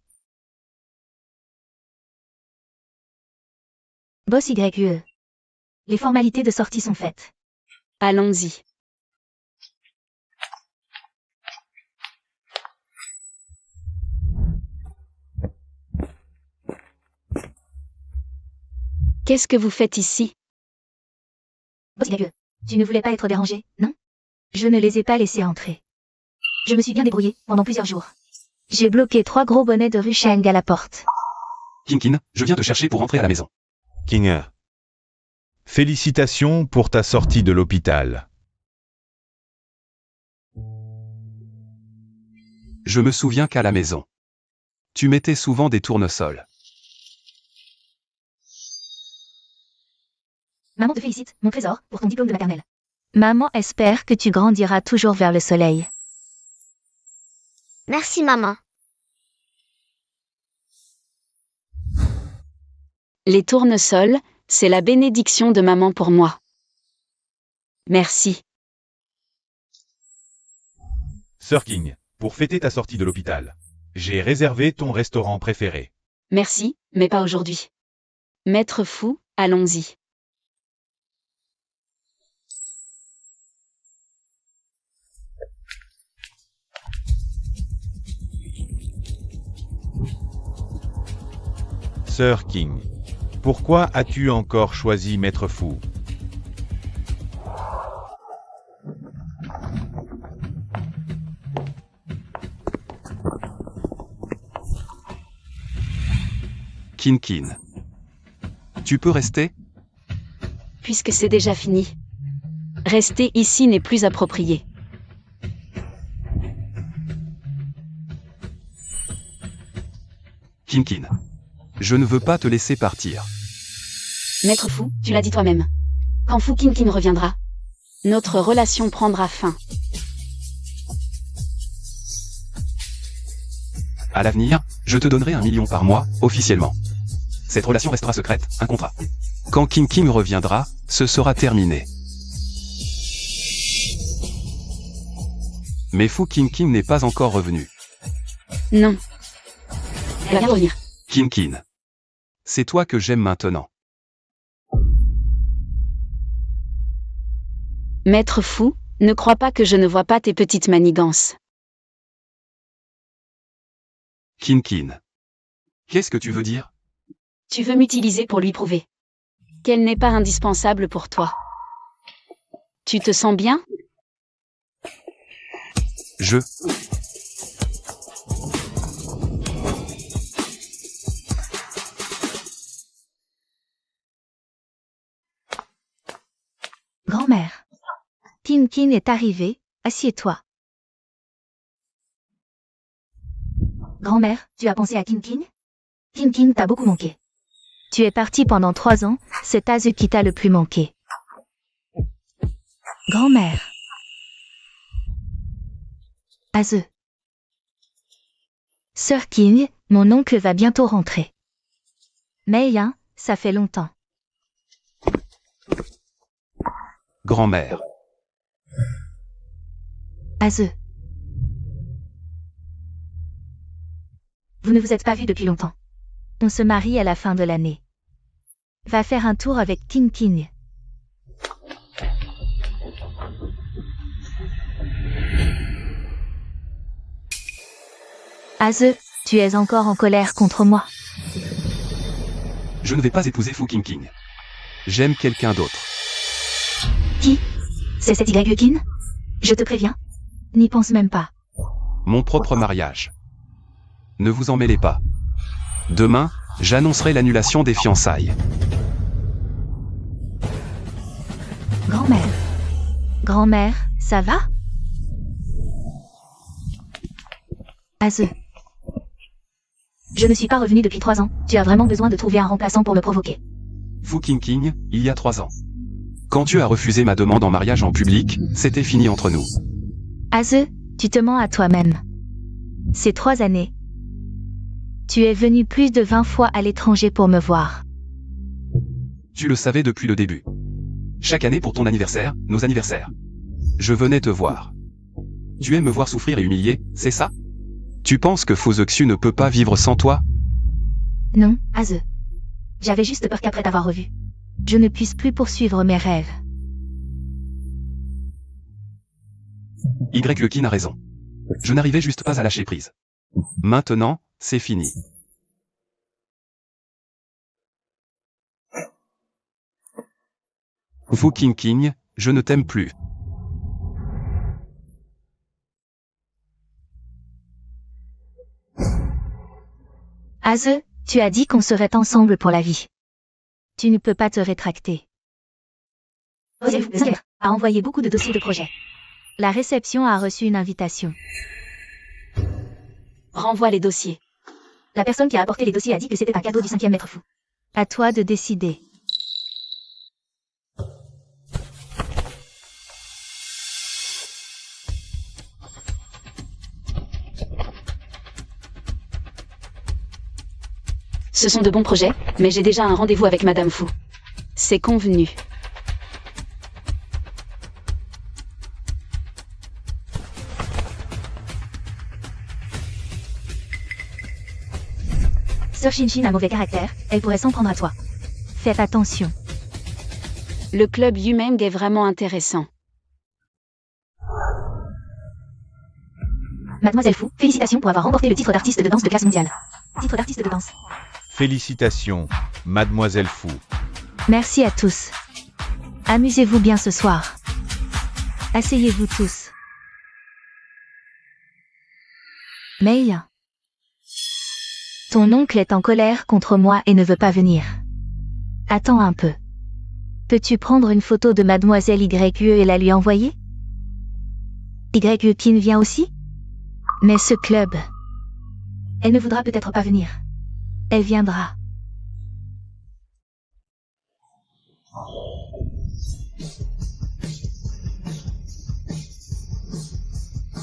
Boss YE. Les formalités de sortie sont faites. Allons-y. Qu'est-ce que vous faites ici? Boss YE. Tu ne voulais pas être dérangé, non? Je ne les ai pas laissés entrer. Je me suis bien débrouillé pendant plusieurs jours. J'ai bloqué 3 gros bonnets de rue Shang à la porte. Kinkin, je viens te chercher pour rentrer à la maison. King. Félicitations pour ta sortie de l'hôpital. Je me souviens qu'à la maison, tu mettais souvent des tournesols. Maman te félicite, mon trésor, pour ton diplôme de maternelle. Maman espère que tu grandiras toujours vers le soleil. Merci maman. Les tournesols, c'est la bénédiction de maman pour moi. Merci. Sir King, pour fêter ta sortie de l'hôpital, j'ai réservé ton restaurant préféré. Merci, mais pas aujourd'hui. Maître Fu, allons-y. Sir King, pourquoi as-tu encore choisi Maître Fu? Kinkin. Tu peux rester? Puisque c'est déjà fini. Rester ici n'est plus approprié. Kinkin. Je ne veux pas te laisser partir. Maître Fu, tu l'as dit toi-même. Quand Fu Kinkin reviendra, notre relation prendra fin. À l'avenir, je te donnerai 1 million par mois, officiellement. Cette relation restera secrète, un contrat. Quand Kinkin reviendra, ce sera terminé. Mais Fu Kinkin n'est pas encore revenu. Non. Elle va bien revenir. Kinkin. C'est toi que j'aime maintenant. Maître Fu, ne crois pas que je ne vois pas tes petites manigances. Kinkin. Qu'est-ce que tu veux dire? Tu veux m'utiliser pour lui prouver qu'elle n'est pas indispensable pour toi. Tu te sens bien? Je... Grand-mère. Kinkin est arrivé, assieds-toi. Grand-mère, tu as pensé à Kinkin? Kinkin t'a beaucoup manqué. Tu es partie pendant 3 ans, c'est Azu qui t'a le plus manqué. Grand-mère. Azu. Sir King, mon oncle va bientôt rentrer. Mais hein, ça fait longtemps. Grand-mère. Azu. Vous ne vous êtes pas vus depuis longtemps. On se marie à la fin de l'année. Va faire un tour avec Kinkin. Azu, tu es encore en colère contre moi. Je ne vais pas épouser Fu Kinkin. J'aime quelqu'un d'autre. Qui? C'est cette YE-kin? Je te préviens. N'y pense même pas. Mon propre mariage. Ne vous en mêlez pas. Demain, j'annoncerai l'annulation des fiançailles. Grand-mère. Grand-mère, ça va? Azu. Je ne suis pas revenue depuis 3 ans. Tu as vraiment besoin de trouver un remplaçant pour me provoquer. Fu Kinkin, il y a 3 ans. Quand tu as refusé ma demande en mariage en public, c'était fini entre nous. Azu, tu te mens à toi-même. Ces 3 années, tu es venu plus de 20 fois à l'étranger pour me voir. Tu le savais depuis le début. Chaque année pour ton anniversaire, nos anniversaires. Je venais te voir. Tu aimes me voir souffrir et humilier, c'est ça? Tu penses que Fozoxu ne peut pas vivre sans toi? Non, Aze. J'avais juste peur qu'après t'avoir revu, je ne puisse plus poursuivre mes rêves. Kin a raison. Je n'arrivais juste pas à lâcher prise. Maintenant, c'est fini. Fu King, je ne t'aime plus. Aze, tu as dit qu'on serait ensemble pour la vie. Tu ne peux pas te rétracter. Osez-vous, le 5 a envoyé beaucoup de dossiers de projet. La réception a reçu une invitation. Renvoie les dossiers. La personne qui a apporté les dossiers a dit que c'était un cadeau du 5e maître fou. À toi de décider. Ce sont de bons projets, mais j'ai déjà un rendez-vous avec Madame Fu. C'est convenu. Sœur Shinshin a mauvais caractère, elle pourrait s'en prendre à toi. Faites attention. Le club Yumeng est vraiment intéressant. Mademoiselle Fu, félicitations pour avoir remporté le titre d'artiste de danse de classe mondiale. Titre d'artiste de danse. Félicitations, Mademoiselle Fu. Merci à tous. Amusez-vous bien ce soir. Asseyez-vous tous. Mei. Ton oncle est en colère contre moi et ne veut pas venir. Attends un peu. Peux-tu prendre une photo de Mademoiselle YE et la lui envoyer? Kin vient aussi? Mais ce club... Elle ne voudra peut-être pas venir. Elle viendra.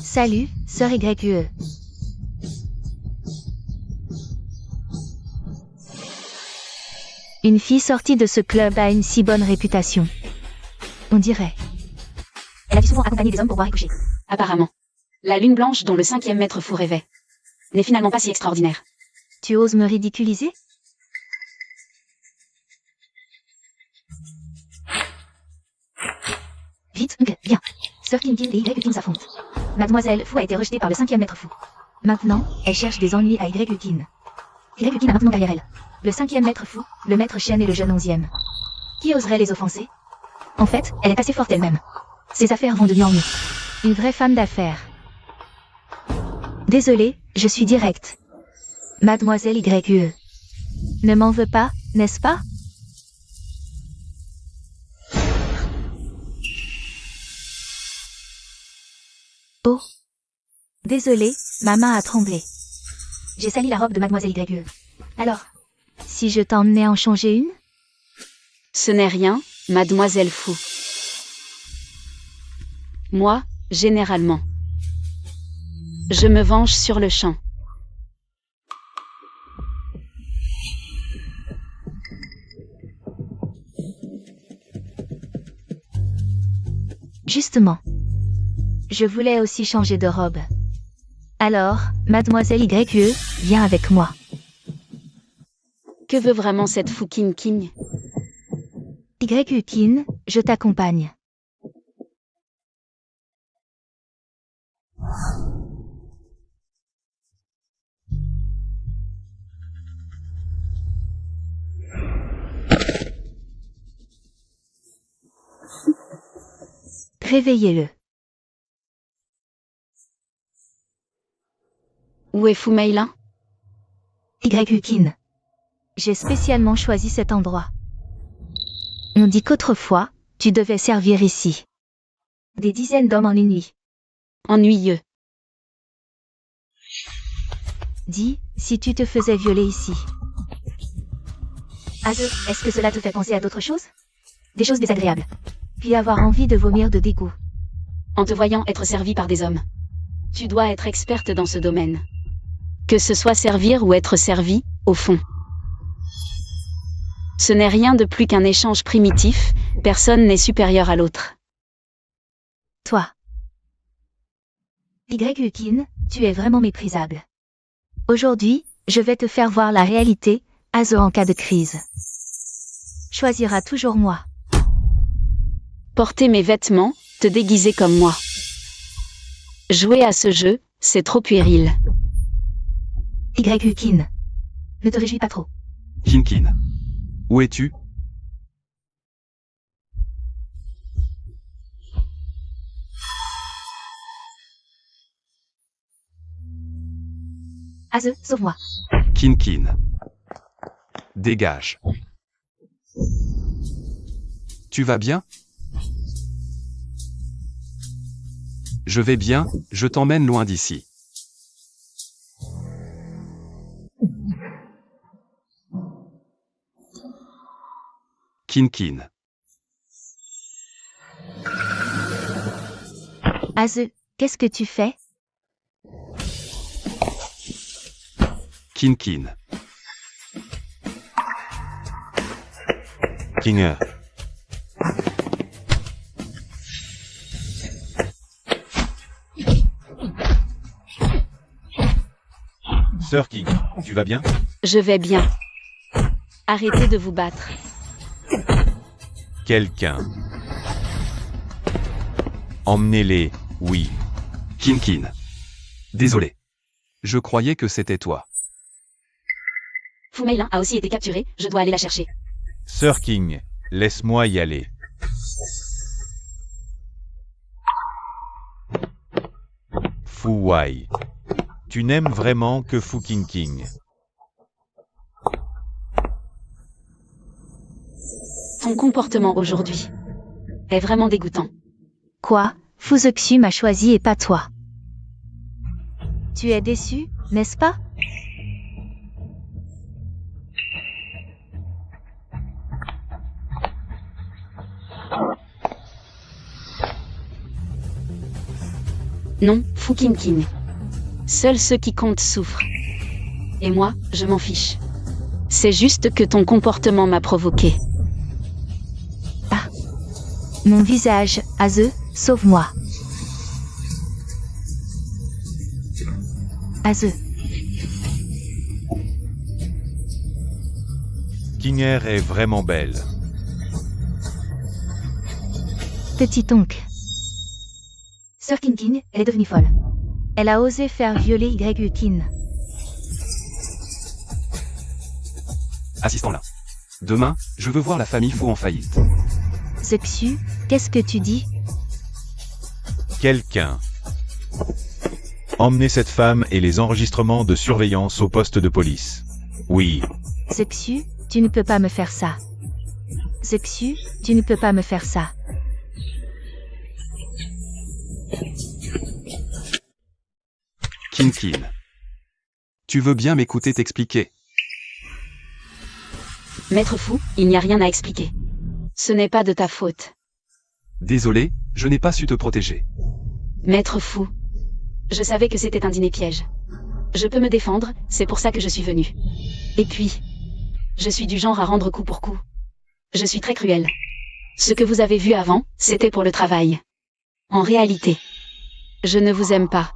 Salut, sœur YE. Une fille sortie de ce club a une si bonne réputation. On dirait. Elle a dû souvent accompagner des hommes pour boire et coucher. Apparemment. La lune blanche dont le 5e maître fou rêvait n'est finalement pas si extraordinaire. Tu oses me ridiculiser? Vite, viens. Sœur Kin et Kin s'affrontent. Mademoiselle Fu a été rejetée par le 5e maître fou. Maintenant, elle cherche des ennuis à Kin. Kin a maintenant derrière elle le 5e maître fou, le maître Shen et le jeune 11e. Qui oserait les offenser? En fait, elle est assez forte elle-même. Ses affaires vont de mieux en mieux. Une vraie femme d'affaires. Désolée, je suis directe. Mademoiselle YE. Ne m'en veux pas, n'est-ce pas? Oh. Désolée, ma main a tremblé. J'ai sali la robe de Mademoiselle YE. Alors, si je t'emmenais en changer une? Ce n'est rien, Mademoiselle Fu. Moi, généralement. Je me venge sur le champ. Justement. Je voulais aussi changer de robe. Alors, Mademoiselle YE, viens avec moi. Que veut vraiment cette Fu King? Kin, je t'accompagne. Réveillez-le. Où est Fu Meilin? Kin. J'ai spécialement choisi cet endroit. On dit qu'autrefois, tu devais servir ici. Des dizaines d'hommes en une nuit. Ennuyeux. Dis, si tu te faisais violer ici. Aze, est-ce que cela te fait penser à d'autres choses? Des choses désagréables. Puis avoir envie de vomir de dégoût. En te voyant être servi par des hommes. Tu dois être experte dans ce domaine. Que ce soit servir ou être servi, au fond. Ce n'est rien de plus qu'un échange primitif, personne n'est supérieur à l'autre. Toi. Y. Tu es vraiment méprisable. Aujourd'hui, je vais te faire voir la réalité, Aze en cas de crise. Choisira toujours moi. Porter mes vêtements, te déguiser comme moi. Jouer à ce jeu, c'est trop puéril. Y. Ne te réjouis pas trop. Kin. Où es-tu? Aze, sauve-moi. Kin. Dégage. Tu vas bien? Je vais bien, je t'emmène loin d'ici. Kin. Aze, qu'est-ce que tu fais? Kin. Kinger. Sir King, tu vas bien? Je vais bien. Arrêtez de vous battre. Quelqu'un. Emmenez-les, oui. Kin. Désolé. Je croyais que c'était toi. Fu Meilin a aussi été capturée, je dois aller la chercher. Sir King, laisse-moi y aller. Fu Wai. Tu n'aimes vraiment que Fu King. Ton comportement aujourd'hui est vraiment dégoûtant. Quoi? Fu Zexu m'a choisi et pas toi. Tu es déçu, n'est-ce pas? Non, Fu King. Seuls ceux qui comptent souffrent. Et moi, je m'en fiche. C'est juste que ton comportement m'a provoqué. Mon visage, Aze, sauve-moi. Aze, Kinger est vraiment belle. petit oncle. Sir King, elle est devenue folle. Elle a osé faire violer Y. Assistant là. Demain, je veux voir la famille Fu en faillite. Zexu, qu'est-ce que tu dis? Quelqu'un. Emmenez cette femme et les enregistrements de surveillance au poste de police. Oui. Zexu, tu ne peux pas me faire ça. Zexu, tu ne peux pas me faire ça. Kin. Tu veux bien m'écouter t'expliquer? Maître Fu, il n'y a rien à expliquer. Ce n'est pas de ta faute. Désolé, je n'ai pas su te protéger. Maître Fu, je savais que c'était un dîner piège. Je peux me défendre, c'est pour ça que je suis venu. Et puis, je suis du genre à rendre coup pour coup. Je suis très cruel. Ce que vous avez vu avant, c'était pour le travail. En réalité, je ne vous aime pas.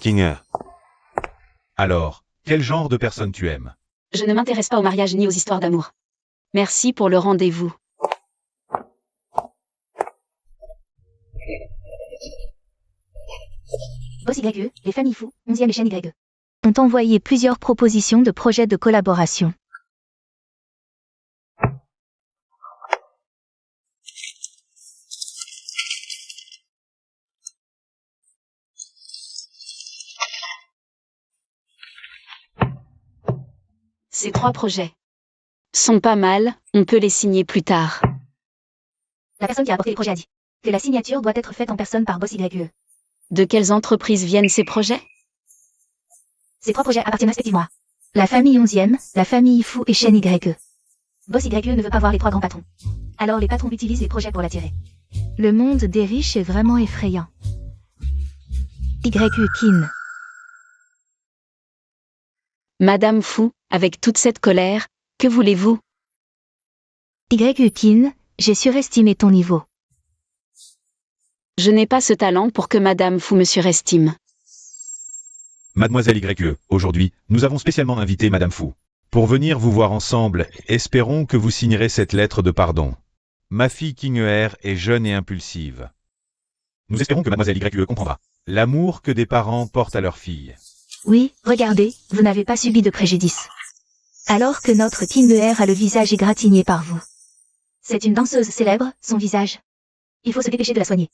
Kinger. Alors, quel genre de personne tu aimes? Je ne m'intéresse pas au mariage ni aux histoires d'amour. Merci pour le rendez-vous. Boss YE, les familles Fu, 11e et chaîne YE, ont envoyé plusieurs propositions de projets de collaboration. Ces 3 projets sont pas mal, on peut les signer plus tard. La personne qui a apporté les projets a dit que la signature doit être faite en personne par Boss YE. De quelles entreprises viennent ces projets? Ces 3 projets appartiennent respectivement à la famille 11e, la famille Fu et chaîne YE. Boss YE ne veut pas voir les 3 grands patrons. Alors les patrons utilisent les projets pour l'attirer. Le monde des riches est vraiment effrayant. YE. Madame Fu, avec toute cette colère, que voulez-vous? YE, J'ai surestimé ton niveau. Je n'ai pas ce talent pour que Madame Fu me surestime. Mademoiselle YE, aujourd'hui, nous avons spécialement invité Madame Fu. Pour venir vous voir ensemble, espérons que vous signerez cette lettre de pardon. Ma fille King Er est jeune et impulsive. Nous espérons que Mademoiselle YE comprendra l'amour que des parents portent à leur fille. Oui, regardez, vous n'avez pas subi de préjudice. Alors que notre King Er a le visage égratigné par vous. C'est une danseuse célèbre, son visage. Il faut se dépêcher de la soigner.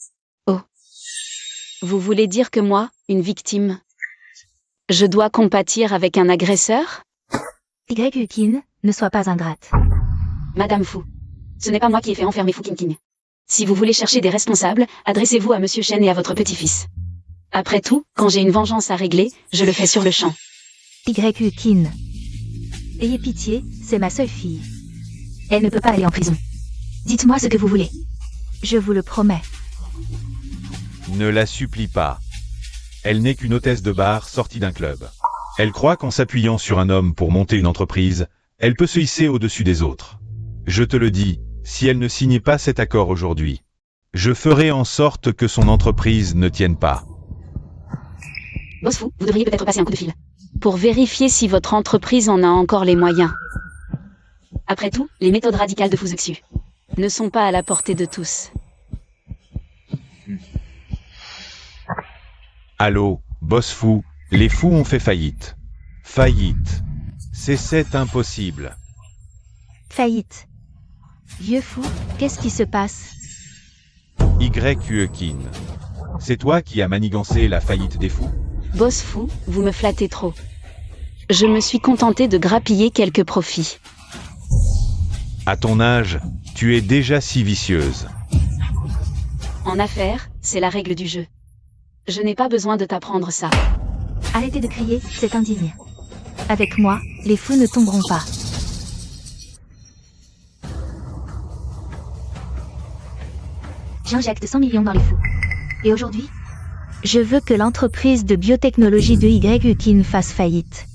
Vous voulez dire que moi, une victime, je dois compatir avec un agresseur? YU-kin, ne sois pas ingrate. Madame Fu, ce n'est pas moi qui ai fait enfermer Fu King. Si vous voulez chercher des responsables, adressez-vous à Monsieur Shen et à votre petit-fils. Après tout, quand j'ai une vengeance à régler, je le fais sur le champ. YU-kin. Ayez pitié, c'est ma seule fille. Elle ne peut pas aller en prison. Dites-moi ce que vous voulez. Je vous le promets. Ne la supplie pas. Elle n'est qu'une hôtesse de bar sortie d'un club. Elle croit qu'en s'appuyant sur un homme pour monter une entreprise, elle peut se hisser au-dessus des autres. Je te le dis, si elle ne signait pas cet accord aujourd'hui, je ferai en sorte que son entreprise ne tienne pas. Boss Fu, vous devriez peut-être passer un coup de fil. Pour vérifier si votre entreprise en a encore les moyens. Après tout, les méthodes radicales de Fuzexu ne sont pas à la portée de tous. Allô, Boss Fu, les fous ont fait faillite. Faillite. C'est impossible. Faillite. Vieux fou, qu'est-ce qui se passe? YE Kin. C'est toi qui as manigancé la faillite des fous. Boss Fu, vous me flattez trop. Je me suis contenté de grappiller quelques profits. À ton âge, tu es déjà si vicieuse. En affaires, c'est la règle du jeu. Je n'ai pas besoin de t'apprendre ça. Arrêtez de crier, c'est indigne. Avec moi, les fous ne tomberont pas. J'injecte 100 millions dans les fous. Et aujourd'hui, je veux que l'entreprise de biotechnologie de YU-kin fasse faillite.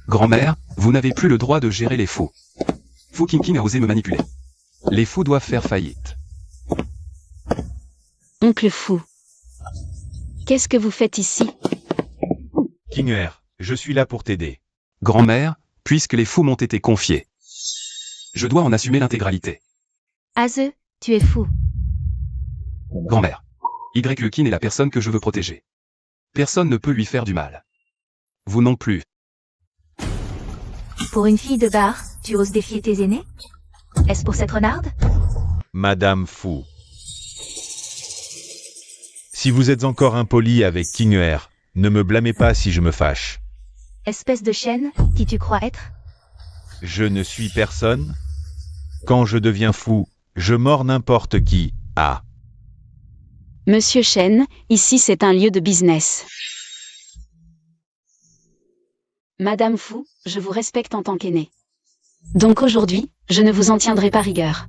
Grand-mère, vous n'avez plus le droit de gérer les fous. Fu King a osé me manipuler. Les fous doivent faire faillite. Oncle Fou. Qu'est-ce que vous faites ici? King Er, je suis là pour t'aider. Grand-mère, puisque les fous m'ont été confiés, je dois en assumer l'intégralité. Aze, tu es fou. Grand-mère, YU-kin est la personne que je veux protéger. Personne ne peut lui faire du mal. Vous non plus. Pour une fille de bar, tu oses défier tes aînés? Est-ce pour cette renarde? Madame Fu. Si vous êtes encore impoli avec King Er, ne me blâmez pas si je me fâche. Espèce de chienne, qui tu crois être? Je ne suis personne. Quand je deviens fou, je mords n'importe qui. Ah. Monsieur Shen, ici c'est un lieu de business. Madame Fu, je vous respecte en tant qu'aînée. Donc aujourd'hui, je ne vous en tiendrai pas rigueur.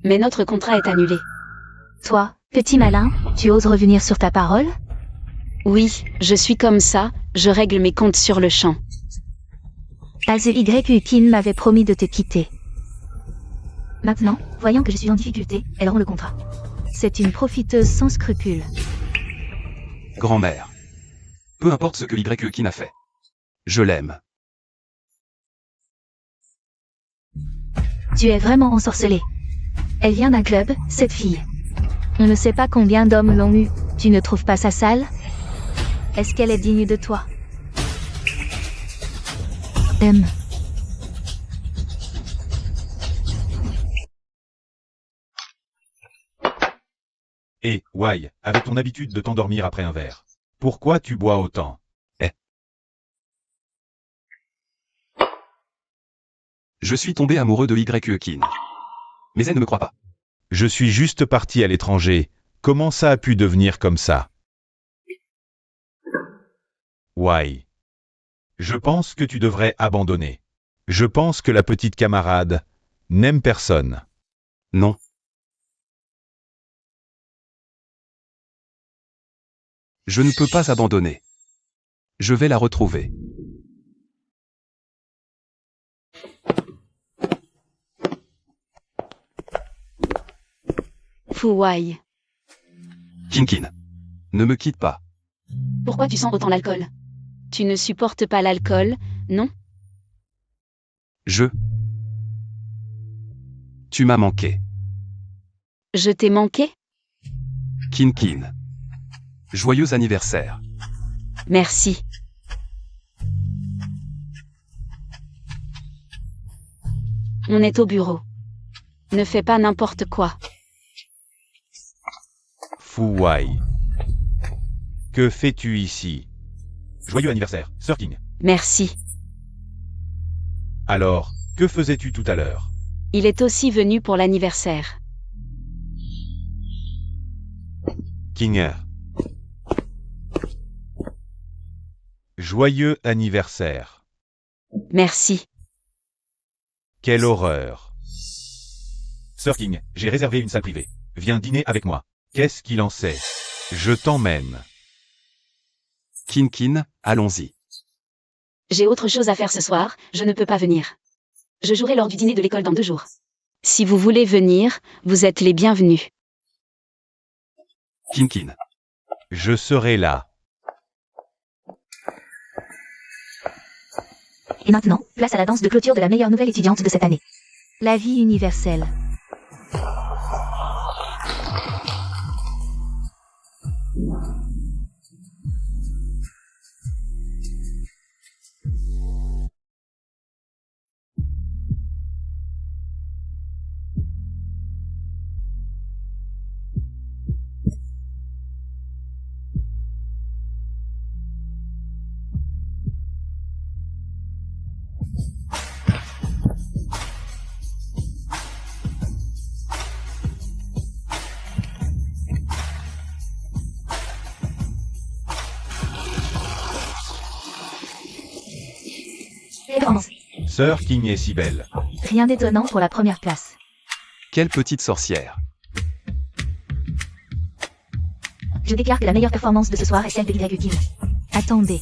Mais notre contrat est annulé. Toi, petit malin, tu oses revenir sur ta parole? Oui, je suis comme ça, je règle mes comptes sur le champ. Aze YU-kin m'avait promis de te quitter. Maintenant, voyant que je suis en difficulté, elle rompt le contrat. C'est une profiteuse sans scrupules. Grand-mère. Peu importe ce que YU-kin a fait. Je l'aime. Tu es vraiment ensorcelé. Elle vient d'un club, cette fille. On ne sait pas combien d'hommes l'ont eue. Tu ne trouves pas ça sale? Est-ce qu'elle est digne de toi? Et, Why, avec ton habitude de t'endormir après un verre, pourquoi tu bois autant? Je suis tombé amoureux de YU-kin. Mais elle ne me croit pas. Je suis juste parti à l'étranger, comment ça a pu devenir comme ça? Why? Je pense que tu devrais abandonner. Je pense que la petite camarade n'aime personne. Non. Je ne peux pas abandonner. Je vais la retrouver. Fu Wai. Kin. Ne me quitte pas. Pourquoi tu sens autant l'alcool? Tu ne supportes pas l'alcool, non? Tu m'as manqué. Je t'ai manqué? Kin. Joyeux anniversaire. Merci. On est au bureau. Ne fais pas n'importe quoi. Fu Wai. Que fais-tu ici? Joyeux anniversaire, Sir King. Merci. Alors, que faisais-tu tout à l'heure? Il est aussi venu pour l'anniversaire. King. Joyeux anniversaire. Merci. Quelle horreur. Sir King, j'ai réservé une salle privée. Viens dîner avec moi. Qu'est-ce qu'il en sait? Je t'emmène. Kin, allons-y. J'ai autre chose à faire ce soir, je ne peux pas venir. Je jouerai lors du dîner de l'école dans 2 jours. Si vous voulez venir, vous êtes les bienvenus. Kin. Je serai là. Et maintenant, place à la danse de clôture de la meilleure nouvelle étudiante de cette année. La vie universelle. Performance. Sir King est si belle. Rien d'étonnant pour la première place. Quelle petite sorcière. Je déclare que la meilleure performance de ce soir est celle de YQ. Attendez.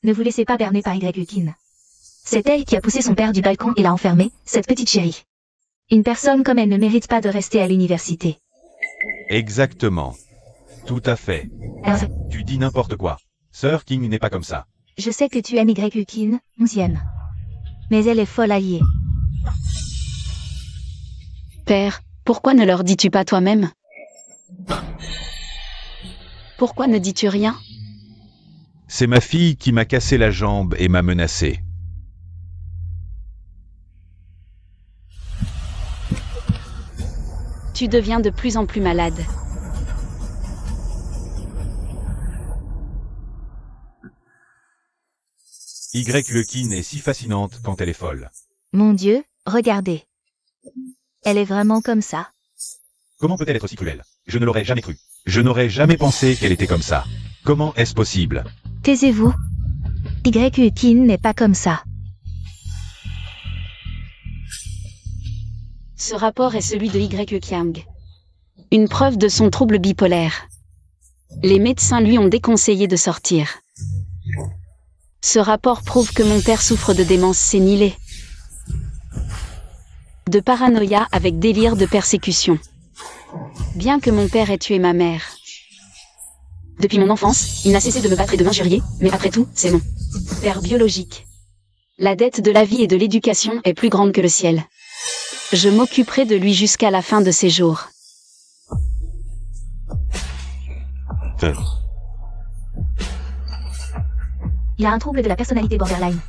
Ne vous laissez pas berner par YQ. C'est elle qui a poussé son père du balcon et l'a enfermé, cette petite chérie. Une personne comme elle ne mérite pas de rester à l'université. Exactement. Tout à fait. Alors, Tu dis n'importe quoi. Sir King n'est pas comme ça. je sais que tu aimes YQ, 11e. Mais elle est folle alliée. Père, pourquoi ne leur dis-tu pas toi-même? Pourquoi ne dis-tu rien? C'est ma fille qui m'a cassé la jambe et m'a menacé. Tu deviens de plus en plus malade. YQ est si fascinante quand elle est folle. Mon Dieu, regardez. Elle est vraiment comme ça. Comment peut-elle être si cruelle? Je ne l'aurais jamais cru. Je n'aurais jamais pensé qu'elle était comme ça. Comment est-ce possible? Taisez-vous. YQ n'est pas comme ça. Ce rapport est celui de YQ Kiang. Une preuve de son trouble bipolaire. Les médecins lui ont déconseillé de sortir. Ce rapport prouve que mon père souffre de démence sénilée. De paranoïa avec délire de persécution. Bien que mon père ait tué ma mère. Depuis mon enfance, il n'a cessé de me battre et de m'injurier, mais après tout, c'est mon père biologique. La dette de la vie et de l'éducation est plus grande que le ciel. Je m'occuperai de lui jusqu'à la fin de ses jours. Il a un trouble de la personnalité borderline.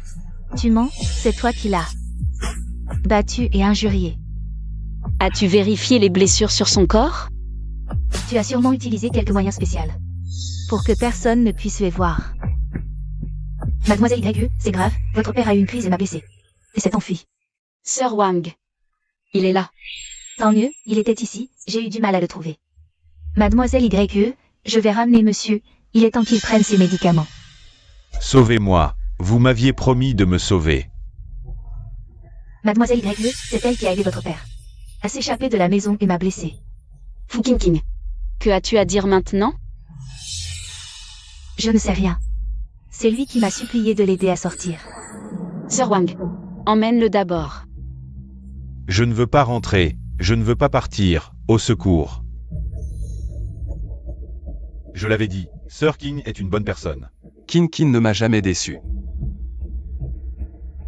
Tu mens, c'est toi qui l'as battu et injurié. As-tu vérifié les blessures sur son corps? Tu as sûrement utilisé quelques moyens spéciaux. Pour que personne ne puisse les voir. Mademoiselle YQ, c'est grave, votre père a eu une crise et m'a blessé. Et s'est enfui. Sir Wang. Il est là. Tant mieux, il était ici, j'ai eu du mal à le trouver. Mademoiselle YQ, je vais ramener monsieur, il est temps qu'il prenne ses médicaments. Sauvez-moi. Vous m'aviez promis de me sauver. Mademoiselle YQ, c'est elle qui a aidé votre père à s'échapper de la maison et m'a blessé. Fu King. Que as-tu à dire maintenant? Je ne sais rien. C'est lui qui m'a supplié de l'aider à sortir. Sir Wang. Emmène-le d'abord. Je ne veux pas rentrer, je ne veux pas partir, au secours. Je l'avais dit, Sir King est une bonne personne. Kin ne m'a jamais déçu.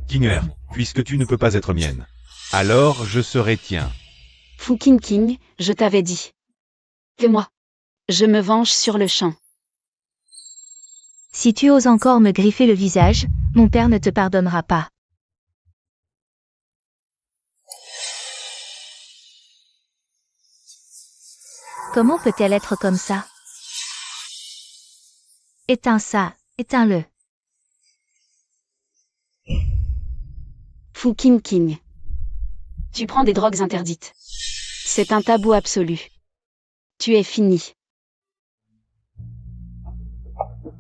Kinger, puisque tu ne peux pas être mienne, alors je serai tien. Fu King, je t'avais dit. Que moi. Je me venge sur le champ. Si tu oses encore me griffer le visage, mon père ne te pardonnera pas. Comment peut-elle être comme ça? Éteins ça, éteins-le. Fu King. Tu prends des drogues interdites. C'est un tabou absolu. Tu es fini.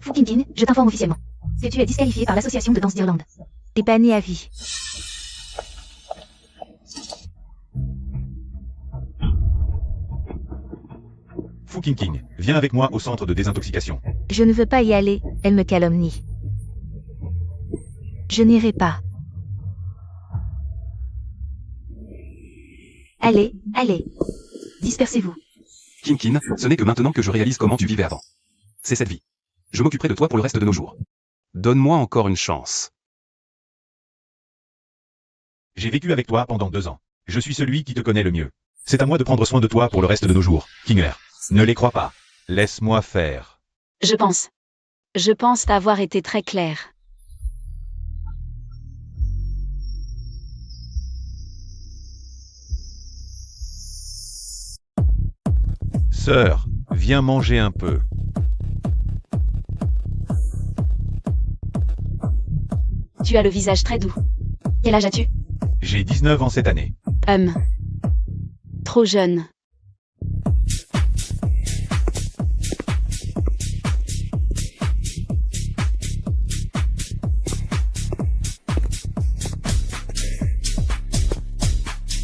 Fu King, je t'informe officiellement que tu es disqualifié par l'association de danse d'Irlande. Et banni à vie. Fu King, viens avec moi au centre de désintoxication. Je ne veux pas y aller, elle me calomnie. Je n'irai pas. Allez, allez. Dispersez-vous. Kin, ce n'est que maintenant que je réalise comment tu vivais avant. C'est cette vie. Je m'occuperai de toi pour le reste de nos jours. Donne-moi encore une chance. J'ai vécu avec toi pendant 2 ans. Je suis celui qui te connaît le mieux. C'est à moi de prendre soin de toi pour le reste de nos jours, Kinger. Ne les crois pas. Laisse-moi faire. Je pense avoir été très clair. Sœur, viens manger un peu. Tu as le visage très doux. Quel âge as-tu? J'ai 19 ans cette année. Trop jeune.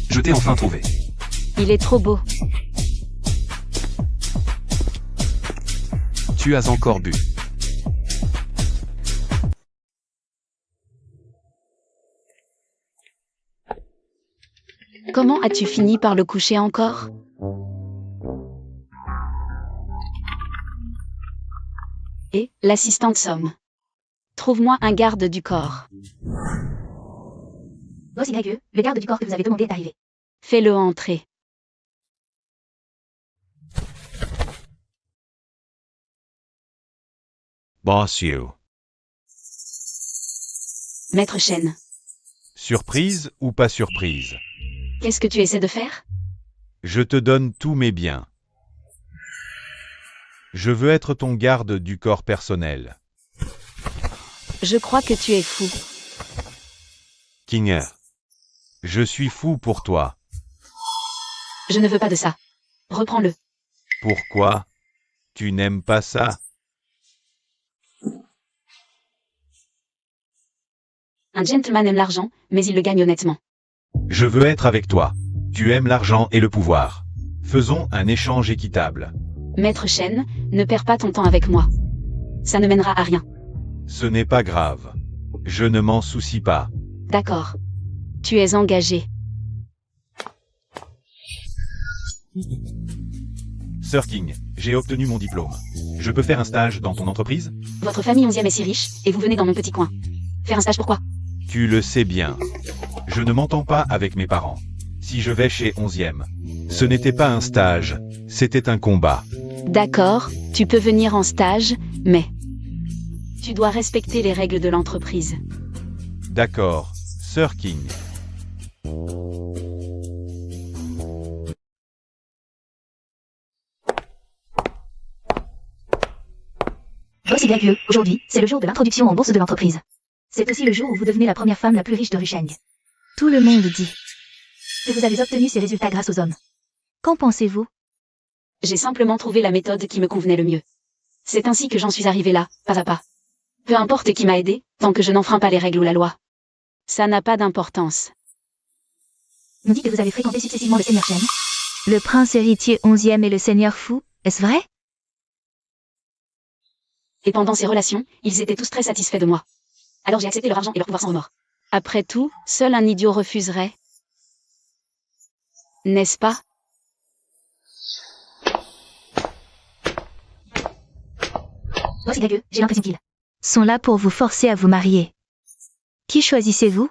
Je t'ai enfin trouvé. Il est trop beau. Tu as encore bu. Comment as-tu fini par le coucher encore? Et, l'assistante somme. Trouve-moi un garde du corps. Boss YE, le garde du corps que vous avez demandé est arrivé. Fais-le entrer. Boss you. Maître Shen. Surprise ou pas surprise? Qu'est-ce que tu essaies de faire? Je te donne tous mes biens. Je veux être ton garde du corps personnel. Je crois que tu es fou. Kinger. Je suis fou pour toi. Je ne veux pas de ça. Reprends-le. Pourquoi? Tu n'aimes pas ça? Un gentleman aime l'argent, mais il le gagne honnêtement. Je veux être avec toi. Tu aimes l'argent et le pouvoir. Faisons un échange équitable. Maître Shen, ne perds pas ton temps avec moi. Ça ne mènera à rien. Ce n'est pas grave. Je ne m'en soucie pas. D'accord. Tu es engagé. Sir King, j'ai obtenu mon diplôme. Je peux faire un stage dans ton entreprise? Votre famille 11e est si riche, et vous venez dans mon petit coin. Faire un stage pourquoi? Tu le sais bien. Je ne m'entends pas avec mes parents. Si je vais chez 11e, ce n'était pas un stage, c'était un combat. D'accord, tu peux venir en stage, mais... tu dois respecter les règles de l'entreprise. D'accord, Sir King. Boss YE, aujourd'hui, c'est le jour de l'introduction en bourse de l'entreprise. C'est aussi le jour où vous devenez la première femme la plus riche de Rusheng. Tout le monde dit que vous avez obtenu ces résultats grâce aux hommes. Qu'en pensez-vous? J'ai simplement trouvé la méthode qui me convenait le mieux. C'est ainsi que j'en suis arrivé là, pas à pas. Peu importe qui m'a aidé, tant que je n'enfreins pas les règles ou la loi. Ça n'a pas d'importance. On dit que vous avez fréquenté successivement le Seigneur Shen, le prince héritier 11e et le Seigneur Fu, est-ce vrai? Et pendant ces relations, ils étaient tous très satisfaits de moi. Alors j'ai accepté leur argent et leur pouvoir sans remords. Après tout, seul un idiot refuserait. N'est-ce pas? Voici Greg, j'ai l'impression qu'ils sont là pour vous forcer à vous marier. Qui choisissez-vous?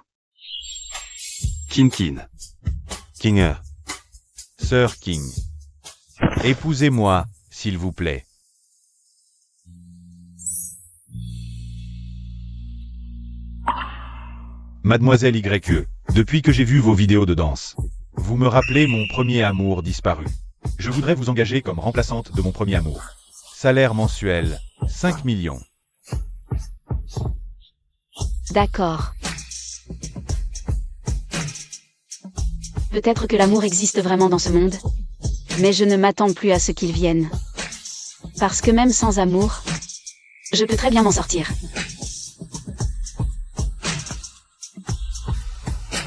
Kin Kin. Kinger. Sir King. Épousez-moi, s'il vous plaît. Mademoiselle YE, depuis que j'ai vu vos vidéos de danse, vous me rappelez mon premier amour disparu. Je voudrais vous engager comme remplaçante de mon premier amour. Salaire mensuel, 5 millions. D'accord. Peut-être que l'amour existe vraiment dans ce monde, mais je ne m'attends plus à ce qu'il vienne. Parce que même sans amour, je peux très bien m'en sortir.